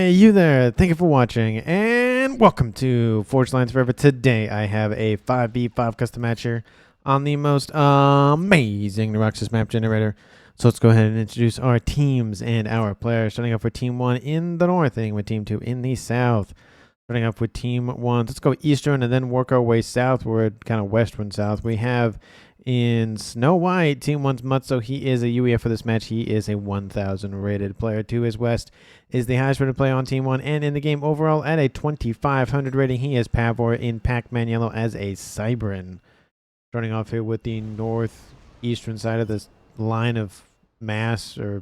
Hey, you there. Thank you for watching, and welcome to Forged Lines Forever. Today, I have a 5v5 custom match here on the most amazing Neuroxis map generator. So let's go ahead and introduce our teams and our players. Starting off with Team 1 in the north, and with Team 2 in the south. Starting off with Team 1, let's go eastern and then work our way southward, kind of westward south. We have in Snow White, Team 1's Mutzo. He is a UEF for this match. He is a 1,000 rated player. To his west is the highest rated player on Team 1. And in the game overall at a 2,500 rating, he is Pavor in Pac-Man Yellow as a Cybran. Starting off here with the northeastern side of this line of mass or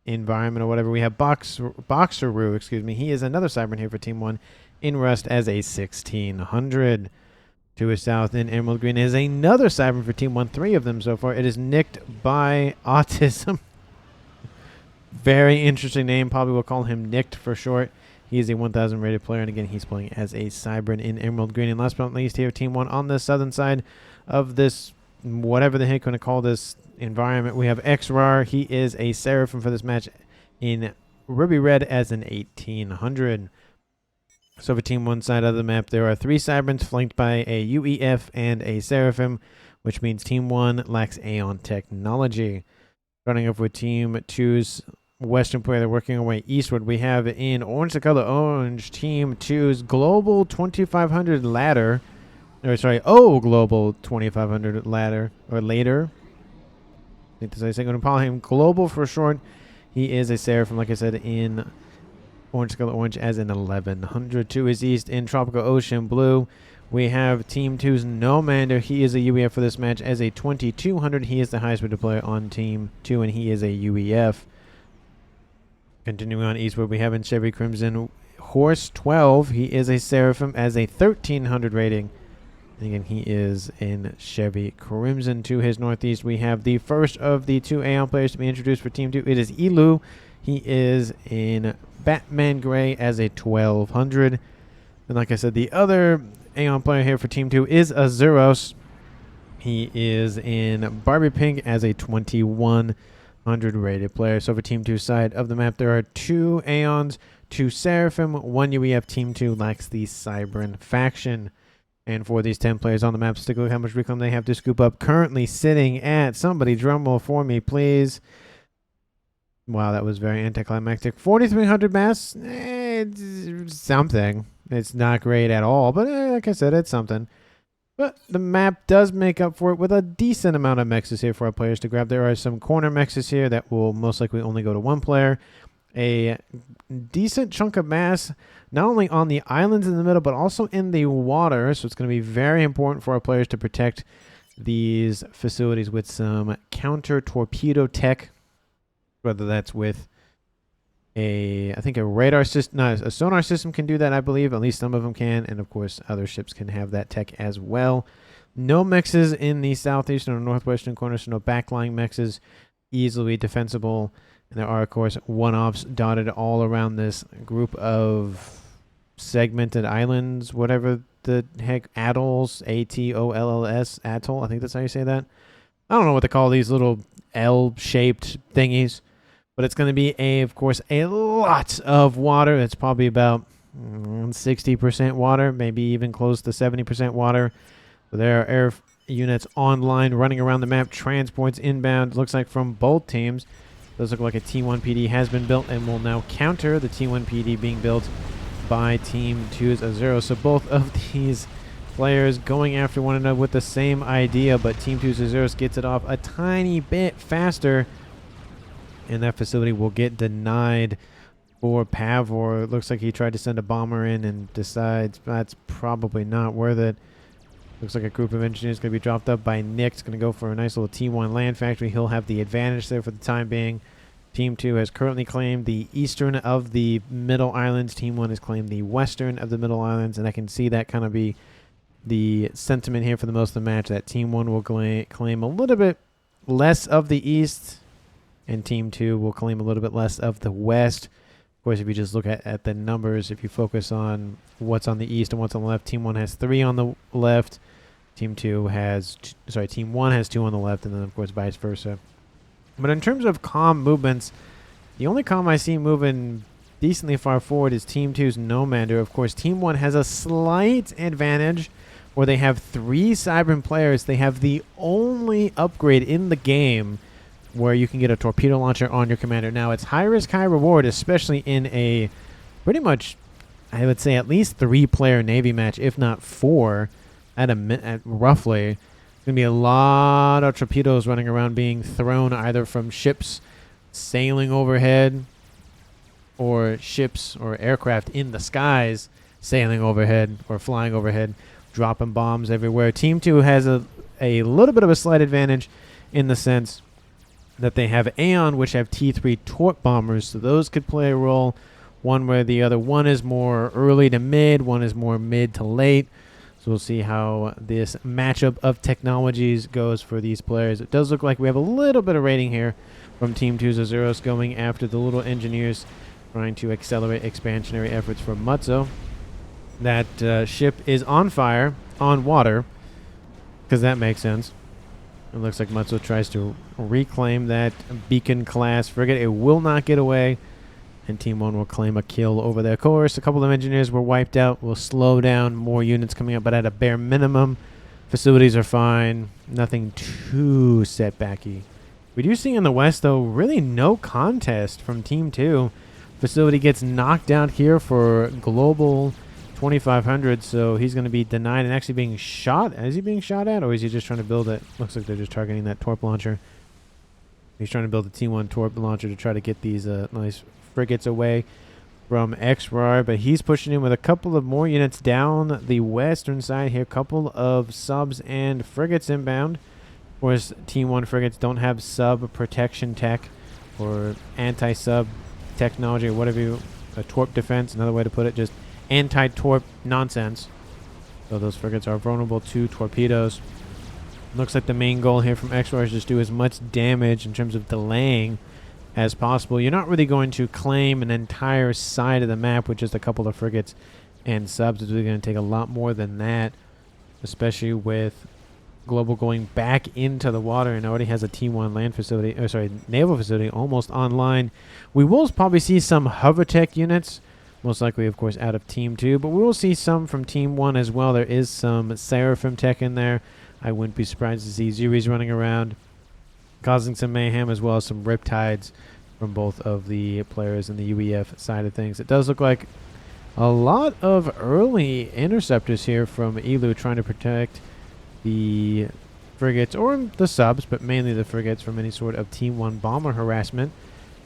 environment or whatever, we have Boxeroo, excuse me. He is another Cybran here for Team 1 in Rust as a 1,600. To his south in Emerald Green is another Cybran for Team 1. 3 of them so far. It is nicked by Autism. Very interesting name. Probably will call him Nicked for short. He is a 1,000 rated player, and again, he's playing as a Cybran in Emerald Green. And last but not least, here, Team 1 on the southern side of this, whatever the heck you want to call this environment, we have Xrar. He is a Seraphim for this match in Ruby Red as an 1,800. So for Team 1 side of the map, there are 3 Cybrans flanked by a UEF and a Seraphim, which means Team 1 lacks Aeon technology. Starting off with Team 2's western player, they're working our way eastward. We have in orange, the color orange, Team 2's Global 2,500 ladder. Or sorry, Global 2,500 ladder, or later. I think that's how you say it. I'm going to call him Global for short. He is a Seraphim, like I said, in orange color orange as an 1,100. To his east in Tropical Ocean Blue, we have Team 2's Nomander. He is a UEF for this match as a 2,200. He is the highest rated player on Team 2, and he is a UEF. Continuing on eastward, we have in Chevy Crimson Horse 12. He is a Seraphim as a 1,300 rating. And again, he is in Chevy Crimson. To his northeast, we have the first of the 2 Aeon players to be introduced for Team 2. It is Elu. He is in Batman Gray as a 1,200. And like I said, the other Aeon player here for Team 2 is Azuros. He is in Barbie Pink as a 2,100 rated player. So for Team 2 side of the map, there are 2 Aeons, 2 Seraphim, 1 UEF. Team 2 lacks the Cybran faction. And for these 10 players on the map, stick a look how much reclaim they have to scoop up. Currently sitting at, somebody drum roll for me, please. Wow, that was very anticlimactic. 4,300 mass, it's something. It's not great at all, but like I said, it's something. But the map does make up for it with a decent amount of mexes here for our players to grab. There are some corner mexes here that will most likely only go to 1 player. A decent chunk of mass, not only on the islands in the middle, but also in the water. So it's going to be very important for our players to protect these facilities with some counter torpedo tech. Whether that's with I think a radar system, no, a sonar system can do that, I believe. At least some of them can. And of course, other ships can have that tech as well. No mexes in the southeastern or northwestern corner, so no backlying mexes. Easily defensible. And there are, of course, one-offs dotted all around this group of segmented islands, whatever the heck, atolls, A-T-O-L-L-S, atoll. I think that's how you say that. I don't know what to call these little L-shaped thingies. But it's going to be, of course, a lot of water. It's probably about 60% water, maybe even close to 70% water. So there are air units online running around the map. Transports inbound, looks like from both teams. Does look like a T1 PD has been built and will now counter the T1 PD being built by Team 2's Azero. So both of these players going after one another with the same idea, but Team 2's Azuros gets it off a tiny bit faster. And that facility will get denied for Pavor. It looks like he tried to send a bomber in and decides that's probably not worth it. Looks like a group of engineers going to be dropped up by Nick. It's going to go for a nice little T1 land factory. He'll have the advantage there for the time being. Team 2 has currently claimed the eastern of the middle islands. Team 1 has claimed the western of the middle islands. And I can see that kind of be the sentiment here for the most of the match, that Team 1 will claim a little bit less of the east, and Team 2 will claim a little bit less of the west. Of course, if you just look at the numbers, if you focus on what's on the east and what's on the left, Team 1 has 3 on the left. Team 1 has 2 on the left, and then, of course, vice versa. But in terms of comm movements, the only comm I see moving decently far forward is Team 2's Nomander. Of course, Team 1 has a slight advantage where they have 3 Cybran players. They have the only upgrade in the game where you can get a torpedo launcher on your commander. Now, it's high risk, high reward, especially in a pretty much, I would say, at least 3-player Navy match, if not 4, at roughly. There's going to be a lot of torpedoes running around being thrown either from ships sailing overhead or ships or aircraft in the skies sailing overhead or flying overhead, dropping bombs everywhere. Team 2 has a little bit of a slight advantage in the sense that they have Aeon, which have T3 torp bombers, so those could play a role one way or the other. One is more early to mid, one is more mid to late. So we'll see how this matchup of technologies goes for these players. It does look like we have a little bit of rating here from Team 2's Azuros going after the little engineers, trying to accelerate expansionary efforts from Mutzo. That ship is on fire, on water, because that makes sense. It looks like Mutzo tries to reclaim that Beacon-class frigate. It will not get away, and Team 1 will claim a kill over there. Of course, a couple of engineers were wiped out. Will slow down more units coming up, but at a bare minimum, facilities are fine. Nothing too setbacky. We do see in the west, though, really no contest from Team 2. Facility gets knocked out here for global 2,500, so he's going to be denied and actually being shot. Is he being shot at, or is he just trying to build it? Looks like they're just targeting that torp launcher. He's trying to build a T1 torp launcher to try to get these nice frigates away from XRAR, but he's pushing in with a couple of more units down the western side here. A couple of subs and frigates inbound. Of course, Team 1 frigates don't have sub protection tech or anti-sub technology or whatever a torp defense, another way to put it, just anti-torp nonsense. So those frigates are vulnerable to torpedoes. Looks like the main goal here from XRAR is just do as much damage in terms of delaying as possible. You're not really going to claim an entire side of the map with just a couple of frigates and subs. It's really going to take a lot more than that, especially with Global going back into the water and already has a T1 land facility, or sorry, naval facility almost online. We will probably see some hovertech units, most likely, of course, out of Team 2, but we will see some from Team 1 as well. There is some Seraphim tech in there. I wouldn't be surprised to see Zuris running around, causing some mayhem, as well as some Riptides from both of the players in the UEF side of things. It does look like a lot of early interceptors here from Elu trying to protect the frigates, or the subs, but mainly the frigates, from any sort of Team 1 bomber harassment.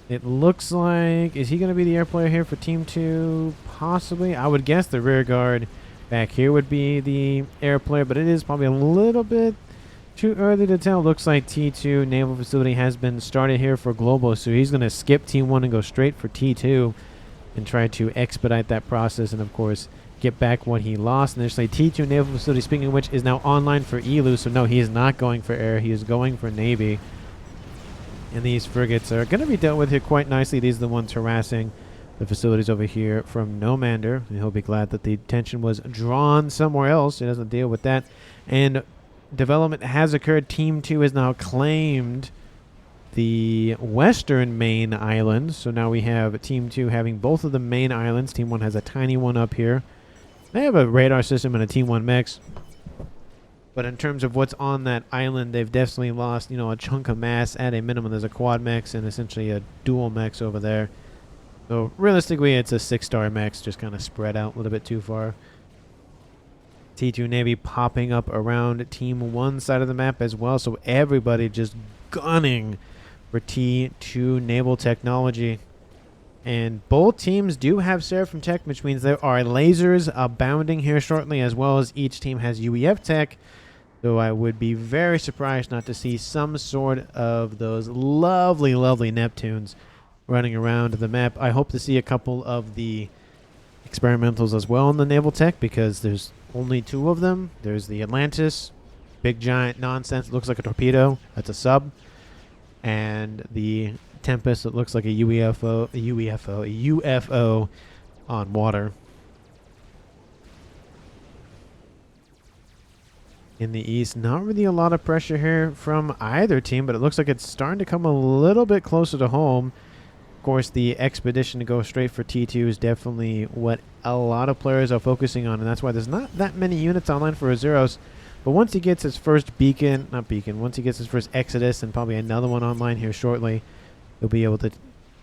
It looks like, is he going to be the air player here for Team 2? Possibly. I would guess the rear guard back here would be the air player, but it is probably a little bit too early to tell. Looks like T2 naval facility has been started here for Global, so he's going to skip Team 1 and go straight for T2 and try to expedite that process and, of course, get back what he lost initially. T2 naval facility, speaking of which, is now online for Elu, so no, he is not going for air. He is going for Navy. And these frigates are going to be dealt with here quite nicely. These are the ones harassing the facilities over here from Nomander. And he'll be glad that the attention was drawn somewhere else. He doesn't deal with that. And development has occurred. Team 2 has now claimed the western main islands. So now we have Team 2 having both of the main islands. Team 1 has a tiny one up here. They have a radar system and a Team 1 mix. But in terms of what's on that island, they've definitely lost, a chunk of mass at a minimum. There's a quad mech and essentially a dual mech over there. So realistically, it's a 6-star mech, just kind of spread out a little bit too far. T2 Navy popping up around Team 1 side of the map as well. So everybody just gunning for T2 naval technology. And both teams do have Seraphim tech, which means there are lasers abounding here shortly, as well as each team has UEF tech. So I would be very surprised not to see some sort of those lovely, lovely Neptunes running around the map. I hope to see a couple of the experimentals as well in the naval tech, because there's only 2 of them. There's the Atlantis, big giant nonsense, looks like a torpedo. That's a sub. And the Tempest, it looks like a UFO on water. In the east, not really a lot of pressure here from either team, but it looks like it's starting to come a little bit closer to home. Of course, the expedition to go straight for T2 is definitely what a lot of players are focusing on, and that's why there's not that many units online for Azuros. But once he gets his first once he gets his first Exodus and probably another one online here shortly, he'll be able to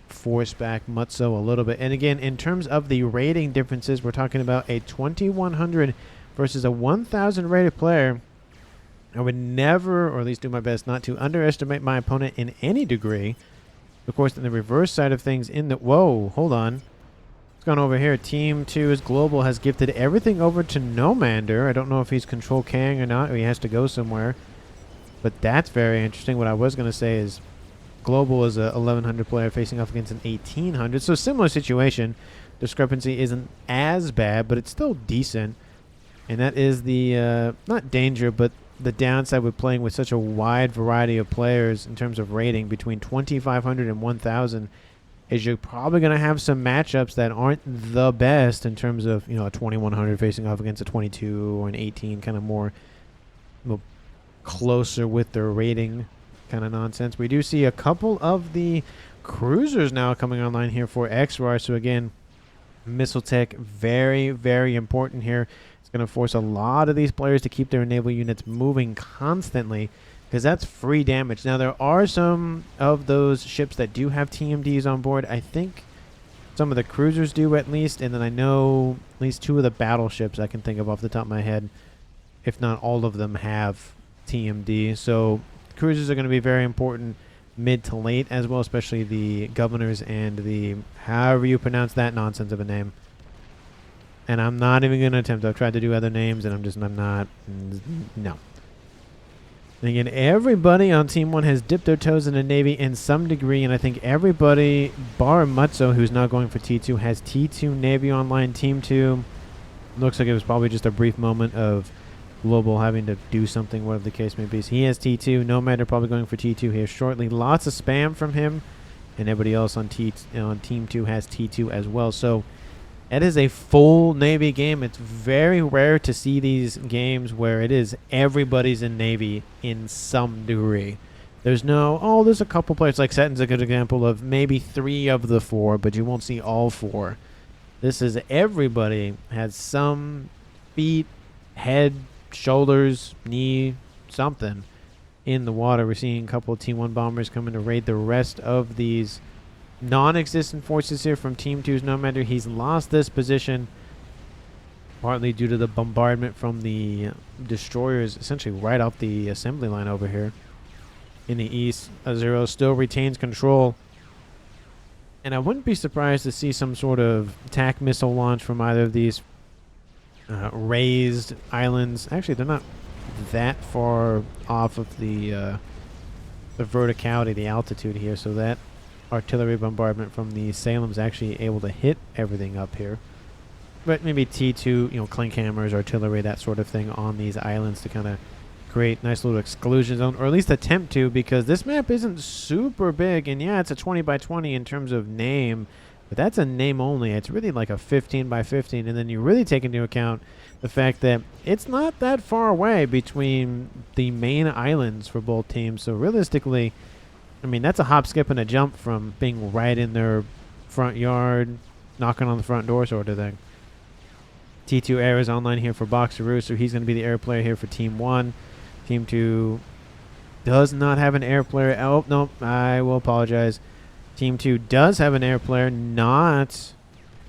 force back Mutso a little bit. And again, in terms of the rating differences, we're talking about a 2100 versus a 1000 rated player. I would never, or at least do my best not to underestimate my opponent in any degree. Of course, in the reverse side of things, whoa, hold on. What's going on over here? Team 2's Global has gifted everything over to Nomander. I don't know if he's control carrying or not, or he has to go somewhere. But that's very interesting. What I was going to say is Global is a 1100 player facing off against an 1800. So similar situation. Discrepancy isn't as bad, but it's still decent. And that is the, not danger, but the downside with playing with such a wide variety of players in terms of rating between 2500 and 1000 is you're probably going to have some matchups that aren't the best in terms of, you know, a 2100 facing off against a 22 or an 18, kind of more closer with their rating kind of nonsense. We do see a couple of the cruisers now coming online here for XR. So again, missile tech, very, very important here. It's going to force a lot of these players to keep their naval units moving constantly, because that's free damage. Now, there are some of those ships that do have TMDs on board. I think some of the cruisers do at least, and then I know at least 2 of the battleships I can think of off the top of my head, if not all of them, have TMD. So cruisers are going to be very important mid to late as well, especially the governors and the, however you pronounce that nonsense of a name. And I'm not even going to attempt. I've tried to do other names, and I'm not. No. And again, everybody on Team 1 has dipped their toes in the Navy in some degree, and I think everybody, bar Mutso, who's not going for T2, has T2 Navy online. Team 2 looks like it was probably just a brief moment of Global having to do something, whatever the case may be. So he has T2. Nomander probably going for T2 here shortly. Lots of spam from him, and everybody else on Team 2 has T2 as well. So it is a full Navy game. It's very rare to see these games where it is everybody's in Navy in some degree. There's no, oh, there's a couple players, like Seton's a good example of maybe 3 of the 4, but you won't see all 4. This is everybody has some feet, head, shoulders, knee, something in the water. We're seeing a couple of T1 bombers coming to raid the rest of these non-existent forces here from Team 2's Nomander. He's lost this position partly due to the bombardment from the destroyers essentially right off the assembly line over here in the east. Azero still retains control, and I wouldn't be surprised to see some sort of attack missile launch from either of these raised islands. Actually, they're not that far off of the verticality, the altitude here, so that artillery bombardment from the Salem's actually able to hit everything up here. But maybe T2, you know, clink hammers, artillery, that sort of thing on these islands to kind of create nice little exclusion zone, or at least attempt to, because this map isn't super big, and yeah, it's a 20 by 20 in terms of name, but that's a name only. It's really like a 15 by 15, and then you really take into account the fact that it's not that far away between the main islands for both teams. So realistically, I mean, that's a hop, skip, and a jump from being right in their front yard, knocking on the front door sort of thing. T2 Air is online here for Boxeroo, so he's going to be the air player here for Team 1. Team 2 does not have an air player. Oh, no, I will apologize. Team 2 does have an air player, not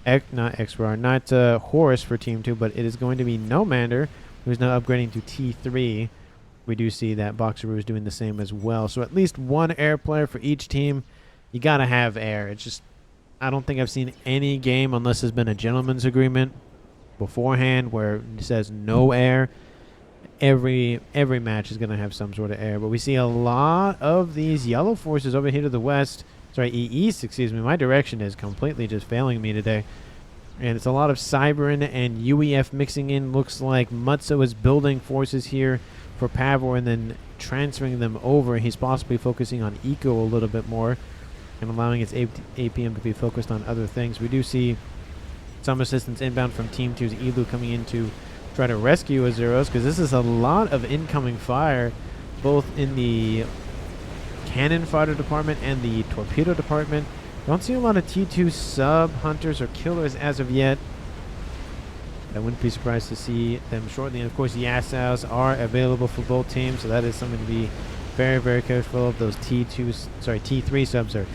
Horus for Team 2, but it is going to be Nomander, who's now upgrading to T3. We do see that Boxeroo is doing the same as well. So at least 1 air player for each team. You got to have air. It's just, I don't think I've seen any game, unless there's been a gentleman's agreement beforehand where it says no air. Every match is going to have some sort of air. But we see a lot of these yellow forces over here to the west. Sorry, east, excuse me. My direction is completely just failing me today. And it's a lot of Cybern and UEF mixing in. Looks like Mutso is building forces here for Pavor and then transferring them over. He's possibly focusing on eco a little bit more and allowing his APM to be focused on other things. We do see some assistance inbound from Team 2's Elu coming in to try to rescue Azuros, because this is a lot of incoming fire, both in the cannon fodder department and the torpedo department. Don't see a lot of T2 sub hunters or killers as of yet. I wouldn't be surprised to see them shortly. And of course, Yassaus are available for both teams, so that is something to be very, very careful of. Those T3 subs are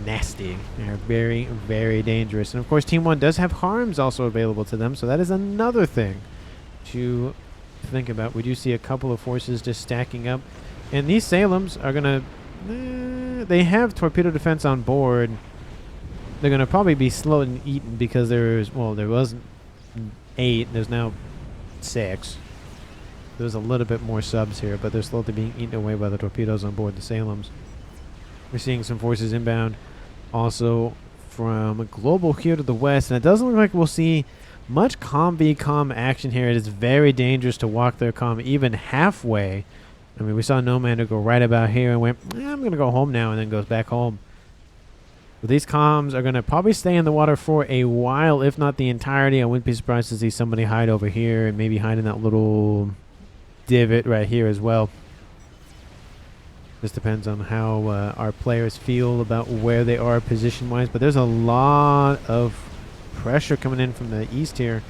nasty. They're very, very dangerous. And of course, Team 1 does have harms also available to them, so that is another thing to think about. We do see a couple of forces just stacking up. And these Salems are going to... they have torpedo defense on board. They're going to probably be slowed and eaten because there wasn't 8. There's now 6. There's a little bit more subs here, but they're slowly being eaten away by the torpedoes on board the Salems. We're seeing some forces inbound also from Global here to the west, and it doesn't look like we'll see much comm action here. It is very dangerous to walk their comm even halfway. I mean, we saw Nomander go right about here and went, I'm going to go home now, and then goes back home. But these comms are going to probably stay in the water for a while, if not the entirety. I wouldn't be surprised to see somebody hide over here and maybe hide in that little divot right here as well. This depends on how our players feel about where they are position-wise. But there's a lot of pressure coming in from the east here.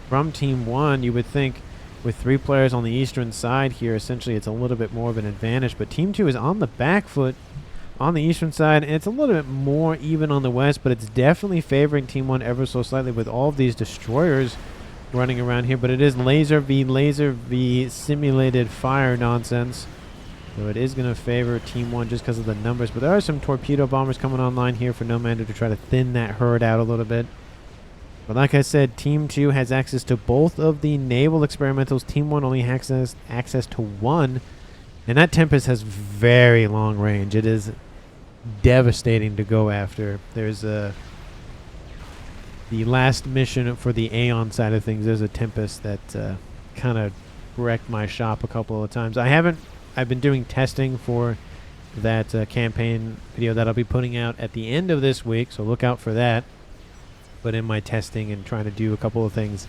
From Team 1, you would think with 3 players on the eastern side here, essentially it's a little bit more of an advantage. But Team 2 is on the back foot on the eastern side, and it's a little bit more even on the west, but it's definitely favoring Team 1 ever so slightly with all of these destroyers running around here. But it is laser v simulated fire nonsense. So it is going to favor Team 1 just because of the numbers. But there are some torpedo bombers coming online here for Nomander to try to thin that herd out a little bit. But like I said, Team 2 has access to both of the naval experimentals. Team 1 only has access to 1. And that Tempest has very long range. It is devastating to go after. There's the last mission for the Aeon side of things. There's a Tempest that kind of wrecked my shop a couple of times. I've been doing testing for that campaign video that I'll be putting out at the end of this week, so look out for that. But in my testing and trying to do a couple of things,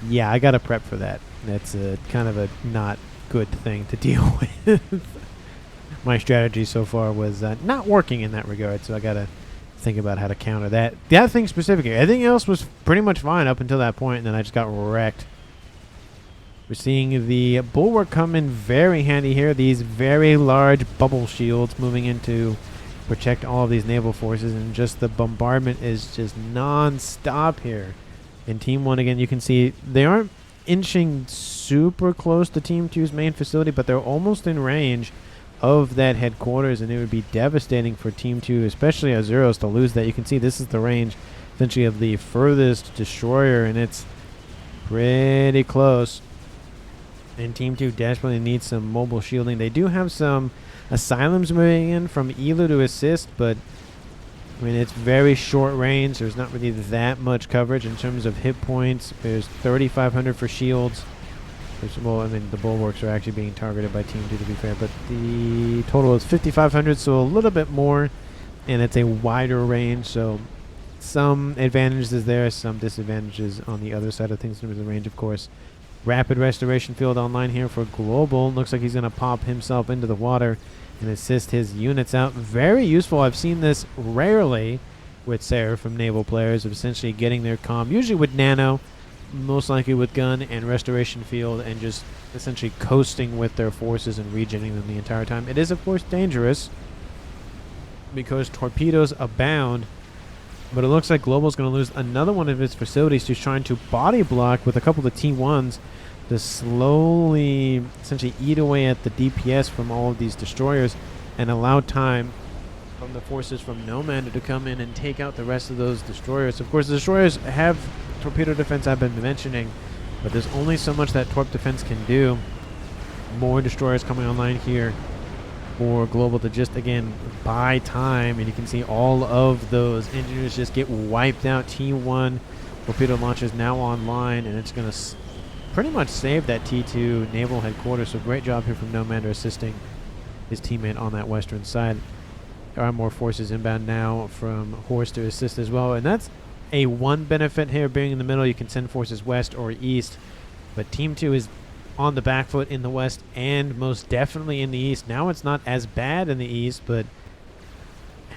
yeah, I got to prep for that. That's kind of a not good thing to deal with. My strategy so far was not working in that regard, so I got to think about how to counter that. That thing specifically. Everything else was pretty much fine up until that point, and then I just got wrecked. We're seeing the bulwark come in very handy here. These very large bubble shields moving in to protect all of these naval forces, and just the bombardment is just non-stop here. In Team 1, again, you can see they aren't inching super close to Team 2's main facility, but they're almost in range of that headquarters, and it would be devastating for Team 2, especially Azuros, to lose that. You can see this is the range essentially of the furthest destroyer, and it's pretty close. And Team 2 desperately needs some mobile shielding. They do have some asylums moving in from Elu to assist, but I mean, it's very short range. There's not really that much coverage in terms of hit points. There's 3,500 for shields. Well, I mean, the bulwarks are actually being targeted by Team 2, to be fair, but the total is 5,500, so a little bit more, and it's a wider range, so some advantages there, some disadvantages on the other side of things in terms of range, of course. Rapid restoration field online here for Global. Looks like he's going to pop himself into the water and assist his units out. Very useful. I've seen this rarely with Sarah from naval players, of essentially getting their comm, usually with nano, most likely with gun and restoration field, and just essentially coasting with their forces and regenerating them the entire time. It is, of course, dangerous because torpedoes abound, but it looks like Global's going to lose another one of his facilities. He's trying to body block with a couple of the T1s to slowly essentially eat away at the DPS from all of these destroyers and allow time from the forces from Nomander to come in and take out the rest of those destroyers. Of course, the destroyers have torpedo defense I've been mentioning, but there's only so much that torp defense can do. More destroyers coming online here for Global to just, again, buy time, and you can see all of those engineers just get wiped out. T1 torpedo launchers now online, and it's going to pretty much save that T2 naval headquarters. So great job here from Nomander assisting his teammate on that western side. There are more forces inbound now from Horse to assist as well, and that's a one benefit here. Being in the middle, you can send forces west or east, but Team 2 is on the back foot in the west and most definitely in the east. Now it's not as bad in the east, but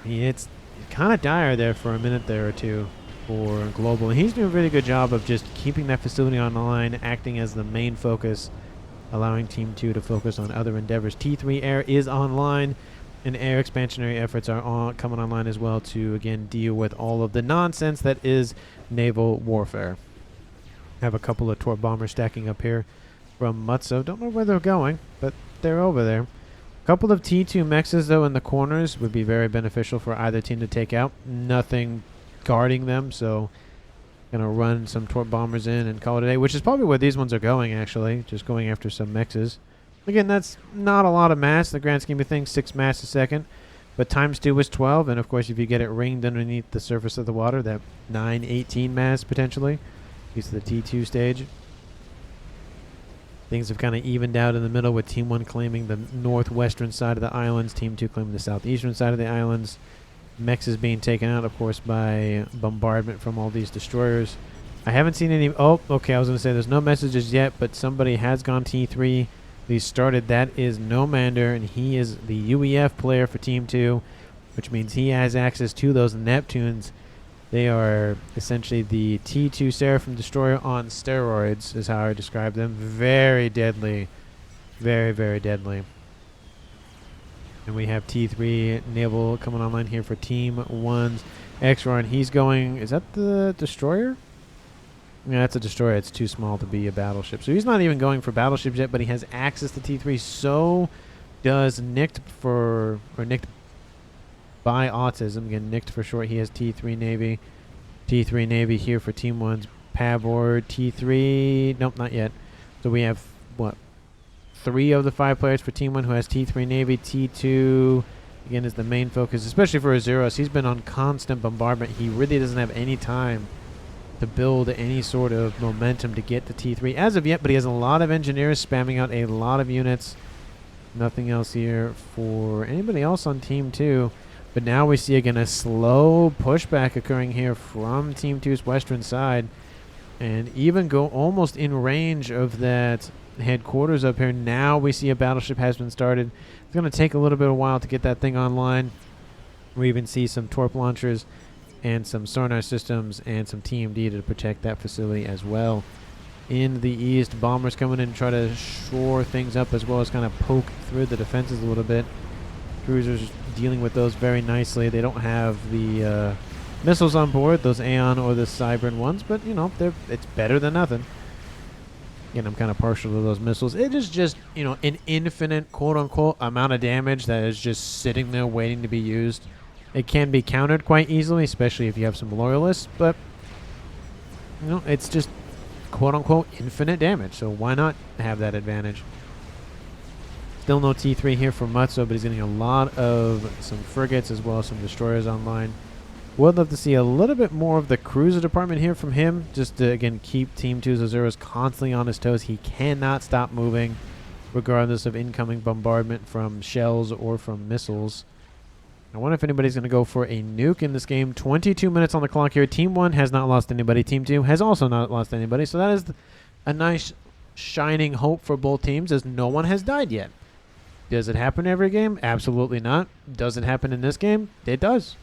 I mean, it's kind of dire there for a minute there or two for Global. And he's doing a really good job of just keeping that facility online, acting as the main focus, allowing Team 2 to focus on other endeavors. T3 Air is online, and air expansionary efforts are coming online as well to, again, deal with all of the nonsense that is naval warfare. Have a couple of torp bombers stacking up here from Mutso. Don't know where they're going, but they're over there. A couple of T2 mexes, though, in the corners would be very beneficial for either team to take out. Nothing guarding them, so gonna run some torp bombers in and call it a day, which is probably where these ones are going, actually, just going after some mexes. Again, that's not a lot of mass in the grand scheme of things, 6 mass a second, but times 2 is 12, and of course if you get it ringed underneath the surface of the water, that 9, 18 mass potentially, at least the T2 stage. Things have kind of evened out in the middle, with Team 1 claiming the northwestern side of the islands, Team 2 claiming the southeastern side of the islands. Mex is being taken out, of course, by bombardment from all these destroyers. I haven't seen any... Oh, okay, I was going to say there's no messages yet, but somebody has gone T3. He started. That is Nomander, and he is the UEF player for Team 2, which means he has access to those Neptunes. They are essentially the T2 Seraphim Destroyer on steroids, is how I describe them. Very deadly. Very, very deadly. And we have T3 Naval coming online here for Team 1's XR, and he's going... Is that the Destroyer? Yeah, that's a Destroyer. It's too small to be a Battleship. So he's not even going for Battleships yet, but he has access to T3. So does Nicked for... Or Nicked by Autism. Again, Nicked for short. He has T3 Navy. T3 Navy here for Team 1's Pavor. T3... Nope, not yet. So we have, what? 3 of the 5 players for Team 1 who has T3 Navy. T2, again, is the main focus, especially for Azuros. He's been on constant bombardment. He really doesn't have any time to build any sort of momentum to get to T3 as of yet, but he has a lot of engineers spamming out a lot of units. Nothing else here for anybody else on Team 2. But now we see, again, a slow pushback occurring here from Team 2's western side, and even go almost in range of that headquarters up here. Now we see a battleship has been started. It's going to take a little bit of a while to get that thing online. We even see some torp launchers and some sonar systems and some TMD to protect that facility as well. In the east, bombers coming in and try to shore things up, as well as kind of poke through the defenses a little bit. Cruisers dealing with those very nicely. They don't have the missiles on board, those Aeon or the Cybern ones, but you know, it's better than nothing. Again, I'm kind of partial to those missiles. It is just, you know, an infinite, quote-unquote, amount of damage that is just sitting there waiting to be used. It can be countered quite easily, especially if you have some loyalists, but, you know, it's just, quote-unquote, infinite damage, so why not have that advantage? Still no T3 here for Mutso, but he's getting a lot of some frigates as well as some destroyers online. Would love to see a little bit more of the cruiser department here from him, just to, again, keep Team 2's Azuros constantly on his toes. He cannot stop moving, regardless of incoming bombardment from shells or from missiles. I wonder if anybody's going to go for a nuke in this game. 22 minutes on the clock here. Team 1 has not lost anybody. Team 2 has also not lost anybody. So that is a nice shining hope for both teams, as no one has died yet. Does it happen every game? Absolutely not. Does it happen in this game? It does.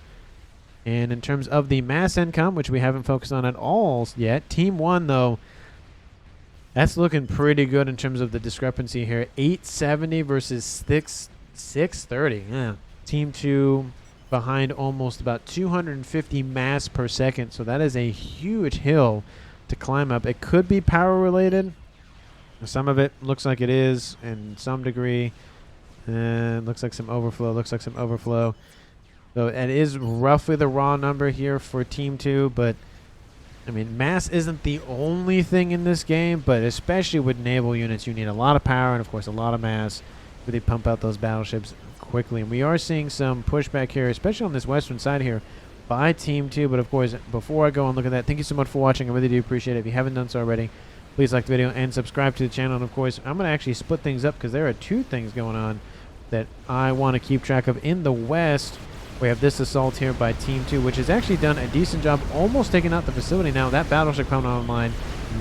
And in terms of the mass income, which we haven't focused on at all yet, Team 1, though, that's looking pretty good in terms of the discrepancy here. 870 versus 630. Yeah. Team 2 behind almost about 250 mass per second, so that is a huge hill to climb up. It could be power related. Some of it looks like it is in some degree. And looks like some overflow. So it is roughly the raw number here for Team 2, but I mean, mass isn't the only thing in this game, but especially with naval units, you need a lot of power and, of course, a lot of mass where they pump out those battleships quickly. And we are seeing some pushback here, especially on this western side here, by Team 2. But, of course, before I go and look at that, thank you so much for watching. I really do appreciate it. If you haven't done so already, please like the video and subscribe to the channel. And, of course, I'm going to actually split things up because there are 2 things going on that I want to keep track of. In the west, we have this assault here by Team 2, which has actually done a decent job almost taking out the facility now. That battleship coming online,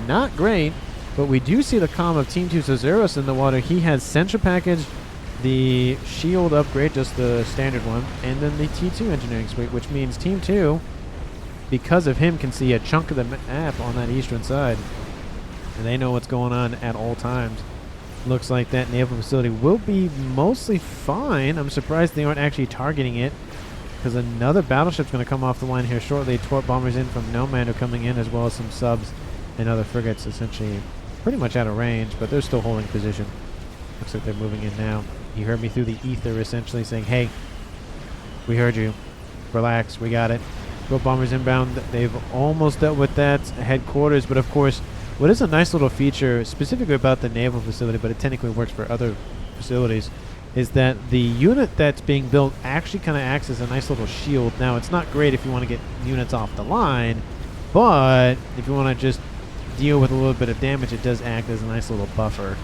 not great, but we do see the comm of Team 2's Azuros in the water. He has Central Package the shield upgrade, just the standard one, and then the T2 engineering suite, which means Team 2, because of him, can see a chunk of the map on that eastern side. And they know what's going on at all times. Looks like that naval facility will be mostly fine. I'm surprised they aren't actually targeting it, because another battleship's going to come off the line here shortly. Torp bombers in from Nomad are coming in, as well as some subs and other frigates, essentially pretty much out of range, but they're still holding position. Looks like they're moving in now. He heard me through the ether, essentially saying, hey, we heard you. Relax, we got it. Torp bombers inbound. They've almost dealt with that headquarters, but of course, what is a nice little feature specifically about the naval facility, but it technically works for other facilities, is that the unit that's being built actually kind of acts as a nice little shield. Now, it's not great if you want to get units off the line, but if you want to just deal with a little bit of damage, it does act as a nice little buffer.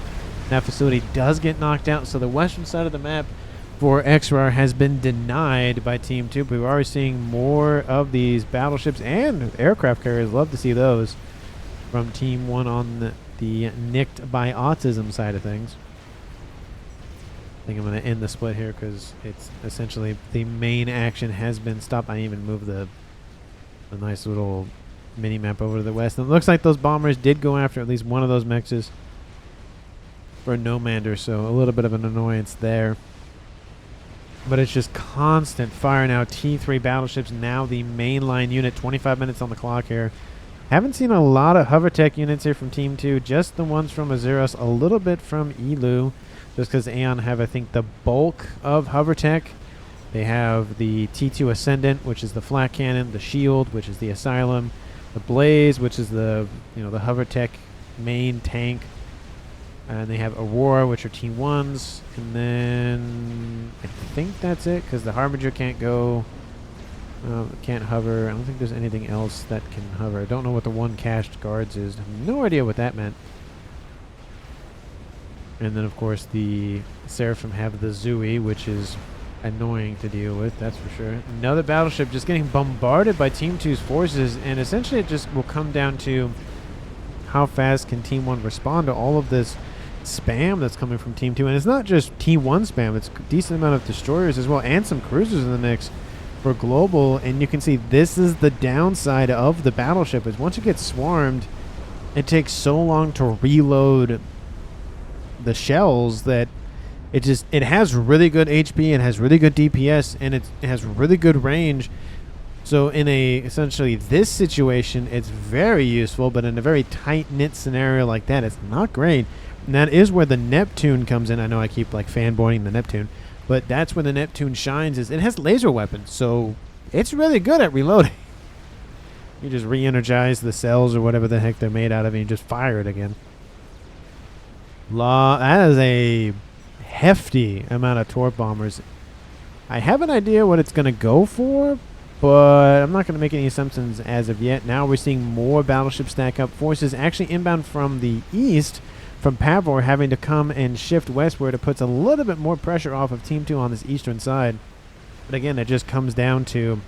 That facility does get knocked out, so the western side of the map for XRAR has been denied by Team 2, but we're already seeing more of these battleships and aircraft carriers. Love to see those from Team 1 on the nicked by autism side of things. I think I'm going to end the split here because it's essentially the main action has been stopped. I even moved the nice little mini map over to the west. And it looks like those bombers did go after at least one of those mexes for Nomander, so a little bit of an annoyance there. But it's just constant fire now. T3 battleships now the mainline unit. 25 minutes on the clock here. Haven't seen a lot of hovertech units here from Team 2, just the ones from Azeros, a little bit from Elu, just because Aeon have, I think, the bulk of hovertech. They have the T2 Ascendant, which is the flat cannon, the Shield, which is the Asylum, the Blaze, which is the the hovertech main tank, and they have Aurora, which are Team 1s, and then I think that's it, because the Harbinger can't go. Can't hover. I don't think there's anything else that can hover. I don't know what the one cached guards is. I have no idea what that meant. And then, of course, the Seraphim have the Zooey, which is annoying to deal with, that's for sure. Another battleship just getting bombarded by Team 2's forces, and essentially it just will come down to how fast can Team 1 respond to all of this spam that's coming from Team 2. And it's not just T1 spam, it's a decent amount of destroyers as well, and some cruisers in the mix for global. And you can see this is the downside of the battleship, is once it gets swarmed, it takes so long to reload the shells that it has really good HP, it has really good DPS, and it has really good range. So in essentially this situation, it's very useful, but in a very tight-knit scenario like that, it's not great. And that is where the Neptune comes in. I know I keep like fanboying the Neptune, but that's where the Neptune shines, is it has laser weapons, so it's really good at reloading. You just re-energize the cells or whatever the heck they're made out of, and you just fire it again. That is a hefty amount of torp bombers. I have an idea what it's going to go for, but I'm not going to make any assumptions as of yet. Now we're seeing more battleships stack up. Forces actually inbound from the east, from Pavor, having to come and shift westward. It puts a little bit more pressure off of Team 2 on this eastern side. But again, it just comes down to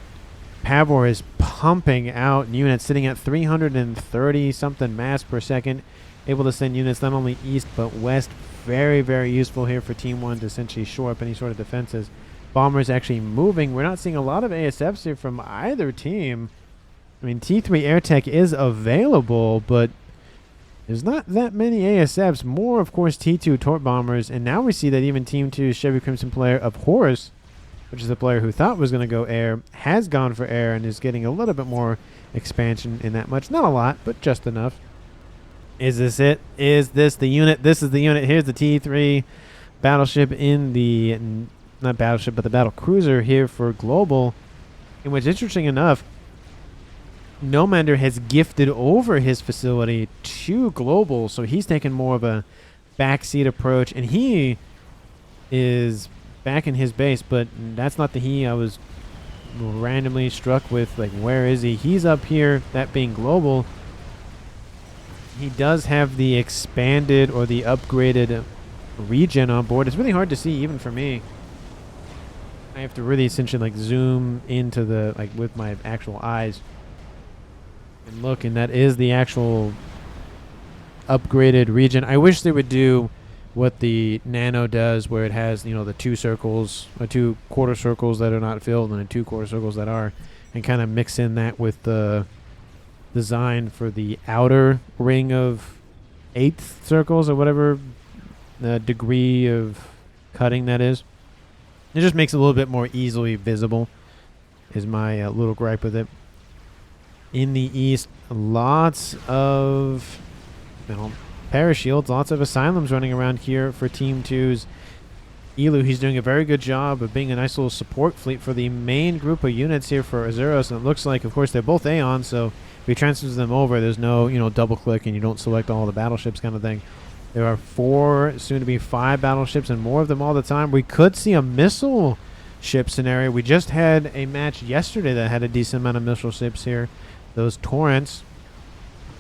Pavor is pumping out units, sitting at 330-something mass per second, able to send units not only east but west. Very, very useful here for Team 1 to essentially shore up any sort of defenses. Bombers actually moving. We're not seeing a lot of ASFs here from either team. I mean, T3 air tech is available, but there's not that many ASFs. More, of course, T2 torp bombers. And now we see that even Team 2's Chevy Crimson player of Horus, which is the player who thought was going to go air, has gone for air and is getting a little bit more expansion in that much. Not a lot, but just enough. Is this it? Is this the unit? This is the unit. Here's the T3 battleship in the, not battleship, but the battle cruiser here for global, in which, interesting enough, Nomander has gifted over his facility to global, so he's taken more of a backseat approach, and he is back in his base, but that's not the he I was randomly struck with. Like, where is he? He's up here, that being global. He does have the expanded or the upgraded regen on board. It's really hard to see even for me. I have to really essentially like zoom into the, like, with my actual eyes and look, and that is the actual upgraded regen. I wish they would do what the nano does, where it has, you know, the 2 circles or 2 quarter circles that are not filled and the 2 quarter circles that are, and kind of mix in that with the design for the outer ring of 8th circles or whatever degree of cutting that is. It just makes it a little bit more easily visible, is my little gripe with it. In the east, lots of, you know, parashields, lots of asylums running around here for Team 2's Elu. He's doing a very good job of being a nice little support fleet for the main group of units here for Azuros. And it looks like, of course, they're both Aeon, so if he transfers them over, there's no, you know, double click and you don't select all the battleships kind of thing. There are 4, soon to be 5 battleships and more of them all the time. We could see a missile ship scenario. We just had a match yesterday that had a decent amount of missile ships here. Those Torrents,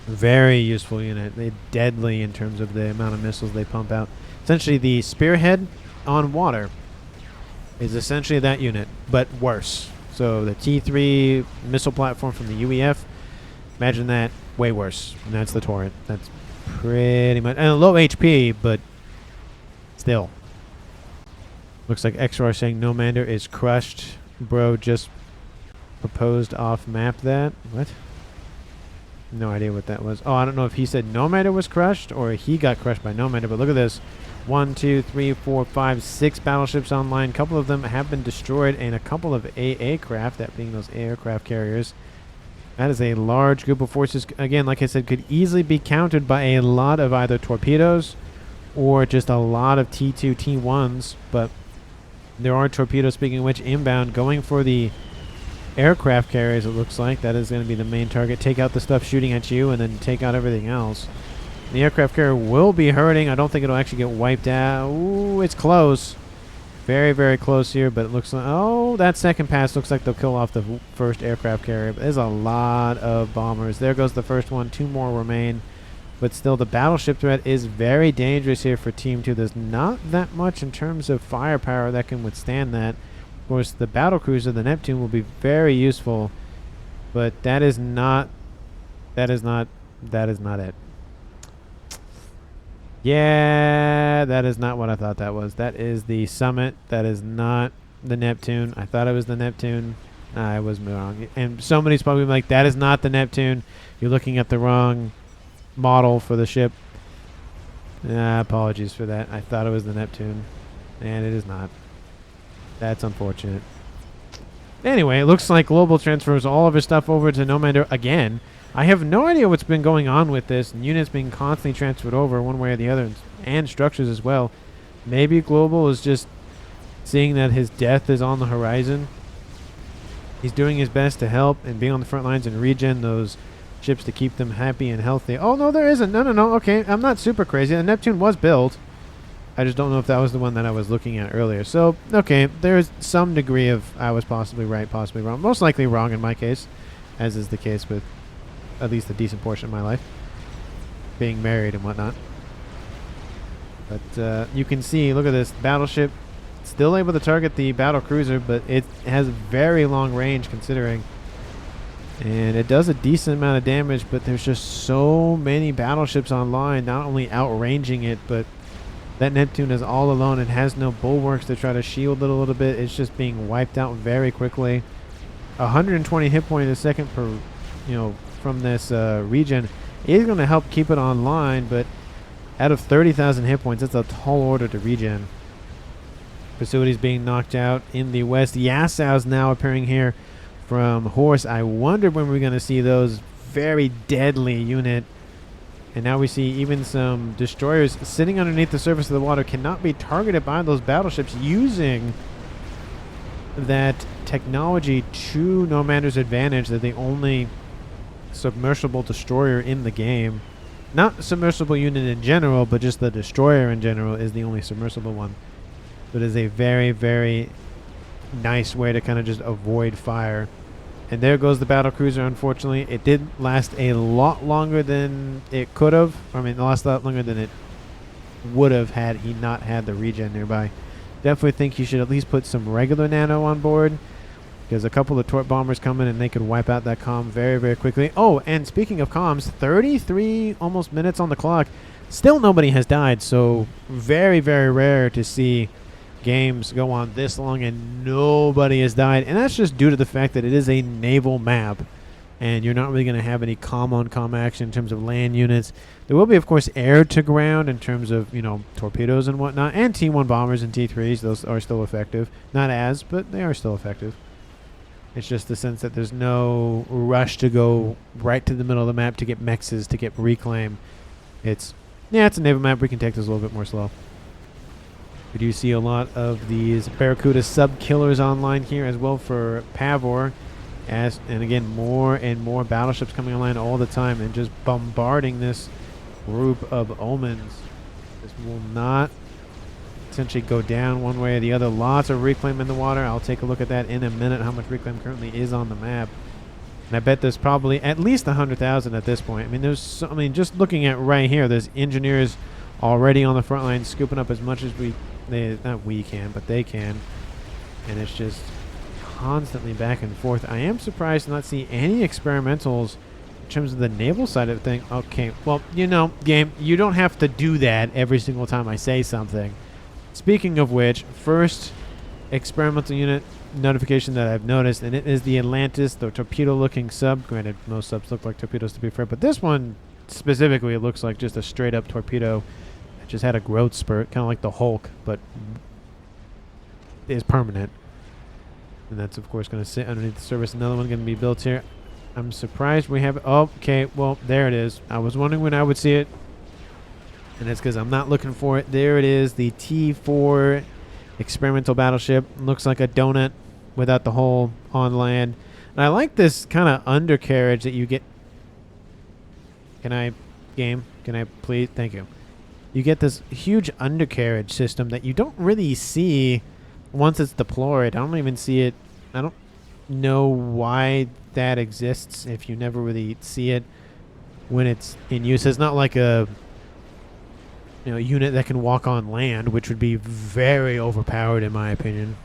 very useful unit. They're deadly in terms of the amount of missiles they pump out. Essentially, the Spearhead on water is essentially that unit, but worse. So the T3 missile platform from the UEF, imagine that, way worse. And that's the Torrent. That's pretty much, and a low HP, but still. Looks like XR saying no Mander is crushed. Bro just proposed off map that. What? No idea what that was. Oh, I don't know if he said Nomander was crushed or he got crushed by Nomander, but look at this. 1, 2, 3, 4, 5, 6 battleships online. A couple of them have been destroyed, and a couple of AA craft, that being those aircraft carriers. That is a large group of forces. Again, like I said, could easily be countered by a lot of either torpedoes or just a lot of T2, T1s, but there are torpedoes, speaking of which, inbound, going for the aircraft carriers. It looks like that is going to be the main target. Take out the stuff shooting at you and then take out everything else. The aircraft carrier will be hurting. I don't think it'll actually get wiped out. Ooh, it's close. Very, very close here, but it looks like, oh, that second pass looks like they'll kill off the first aircraft carrier. But there's a lot of bombers. There goes the first one. 2 more remain. But still, the battleship threat is very dangerous here for Team 2. There's not that much in terms of firepower that can withstand that. Of course, the battlecruiser, the Neptune, will be very useful, but that is not it. Yeah, that is not what I thought that was. That is the Summit. That is not the Neptune. I thought it was the Neptune. I was wrong. And somebody's probably like, that is not the Neptune. You're looking at the wrong model for the ship. Apologies for that. I thought it was the Neptune, and it is not. That's unfortunate. Anyway, it looks like Global transfers all of his stuff over to Nomander again. I have no idea what's been going on with this. Units being constantly transferred over one way or the other, and structures as well. Maybe Global is just seeing that his death is on the horizon. He's doing his best to help and be on the front lines and regen those ships to keep them happy and healthy. Oh, no, there isn't. No. Okay, I'm not super crazy. The Neptune was built. I just don't know if that was the one that I was looking at earlier. So, okay, there's some degree of I was possibly right, possibly wrong. Most likely wrong in my case, as is the case with at least a decent portion of my life, being married and whatnot. But you can see, look at this, battleship still able to target the battle cruiser, but it has very long range considering. And it does a decent amount of damage, but there's just so many battleships online, not only outranging it, but that Neptune is all alone and has no bulwarks to try to shield it a little bit. It's just being wiped out very quickly. 120 hit point a second per, from this regen is going to help keep it online, but out of 30,000 hit points, that's a tall order to regen. Facilities being knocked out in the west. Yassau's now appearing here from Horse. I wondered when we were going to see those. Very deadly unit. And now we see even some destroyers sitting underneath the surface of the water cannot be targeted by those battleships using that technology to Nomander's advantage. They're the only submersible destroyer in the game. Not submersible unit in general, but just the destroyer in general is the only submersible one. So it is a very, very nice way to kind of just avoid fire. And there goes the battlecruiser, unfortunately. It did last a lot longer than it could have. I mean, it lasted a lot longer than it would have had he not had the regen nearby. Definitely think you should at least put some regular nano on board, because a couple of torp bombers come in and they could wipe out that comm very, very quickly. Oh, and speaking of comms, 33 almost minutes on the clock. Still nobody has died, so very, very rare to see games go on this long and nobody has died. And that's just due to the fact that it is a naval map, and you're not really going to have any com-on-com action in terms of land units. There will be, of course, air-to-ground in terms of, you know, torpedoes and whatnot, and T1 bombers and T3s. Those are still effective. Not as, but they are still effective. It's just the sense that there's no rush to go right to the middle of the map to get mexes, to get reclaim. It's a naval map. We can take this a little bit more slow. We do see a lot of these Barracuda sub-killers online here as well for Pavor. And again, more and more battleships coming online all the time and just bombarding this group of omens. This will not essentially go down one way or the other. Lots of reclaim in the water. I'll take a look at that in a minute, how much reclaim currently is on the map. And I bet there's probably at least 100,000 at this point. I mean, just looking at right here, there's engineers already on the front line scooping up as much as they can. And it's just constantly back and forth. I am surprised to not see any experimentals in terms of the naval side of the thing. Okay, well, you know, game, you don't have to do that every single time I say something. Speaking of which, first experimental unit notification that I've noticed, and it is the Atlantis, the torpedo-looking sub. Granted, most subs look like torpedoes to be fair, but this one specifically, it looks like just a straight-up torpedo. It just had a growth spurt, kind of like the Hulk, but is permanent. And that's, of course, going to sit underneath the surface. Another one going to be built here. I'm surprised we have... Oh, okay, well, there it is. I was wondering when I would see it. And it's because I'm not looking for it. There it is, the T4 experimental battleship. Looks like a donut without the hole on land. And I like this kind of undercarriage that you get... Can I please? Thank you. You get this huge undercarriage system that you don't really see once it's deployed. I don't even see it. I don't know why that exists if you never really see it when it's in use. It's not like a unit that can walk on land, which would be very overpowered in my opinion.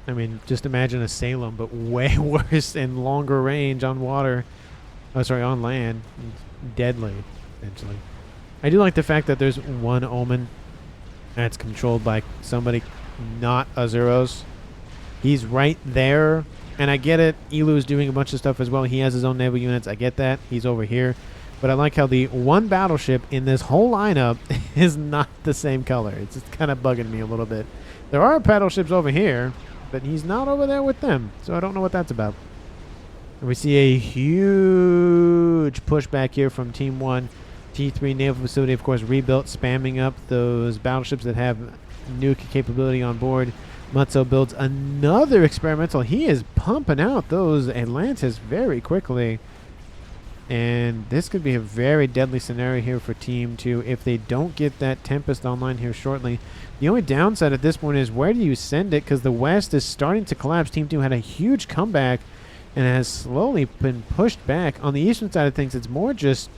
I mean, just imagine a Salem, but way worse and longer range on water. Oh, sorry, on land. It's deadly, essentially. I do like the fact that there's one Omen that's controlled by somebody not Azuros. He's right there, and I get it. Elu's doing a bunch of stuff as well. He has his own naval units. I get that. He's over here. But I like how the one battleship in this whole lineup is not the same color. It's just kind of bugging me a little bit. There are battleships over here, but he's not over there with them, so I don't know what that's about. And we see a huge pushback here from Team 1. T3 naval facility, of course, rebuilt, spamming up those battleships that have nuke capability on board. Mutzo builds another experimental. He is pumping out those Atlantis very quickly. And this could be a very deadly scenario here for Team 2 if they don't get that Tempest online here shortly. The only downside at this point is where do you send it? Because the West is starting to collapse. Team 2 had a huge comeback and has slowly been pushed back. On the eastern side of things, it's more just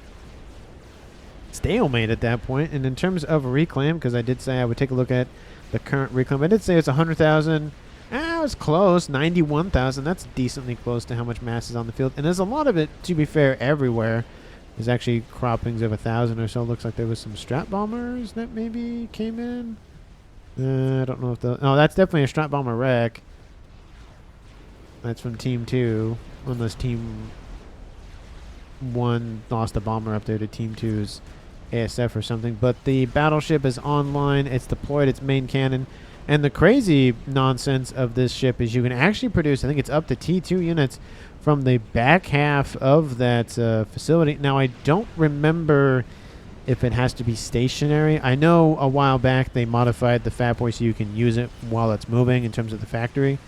stalemate at that point. And in terms of reclaim, because I did say I would take a look at the current reclaim, I did say it's 100,000. It was close, 91,000. That's decently close to how much mass is on the field. And there's a lot of it, to be fair, everywhere. There's actually croppings of 1,000 or so. Looks like there was some strat bombers that maybe came in. I don't know if the... Oh, that's definitely a strat bomber wreck. That's from Team 2. Unless Team 1 lost a bomber up there to Team 2's ASF or something. But the battleship is online. It's deployed its main cannon. And the crazy nonsense of this ship is you can actually produce, I think it's up to T2 units from the back half of that facility. Now, I don't remember if it has to be stationary. I know a while back they modified the FAF so you can use it while it's moving in terms of the factory.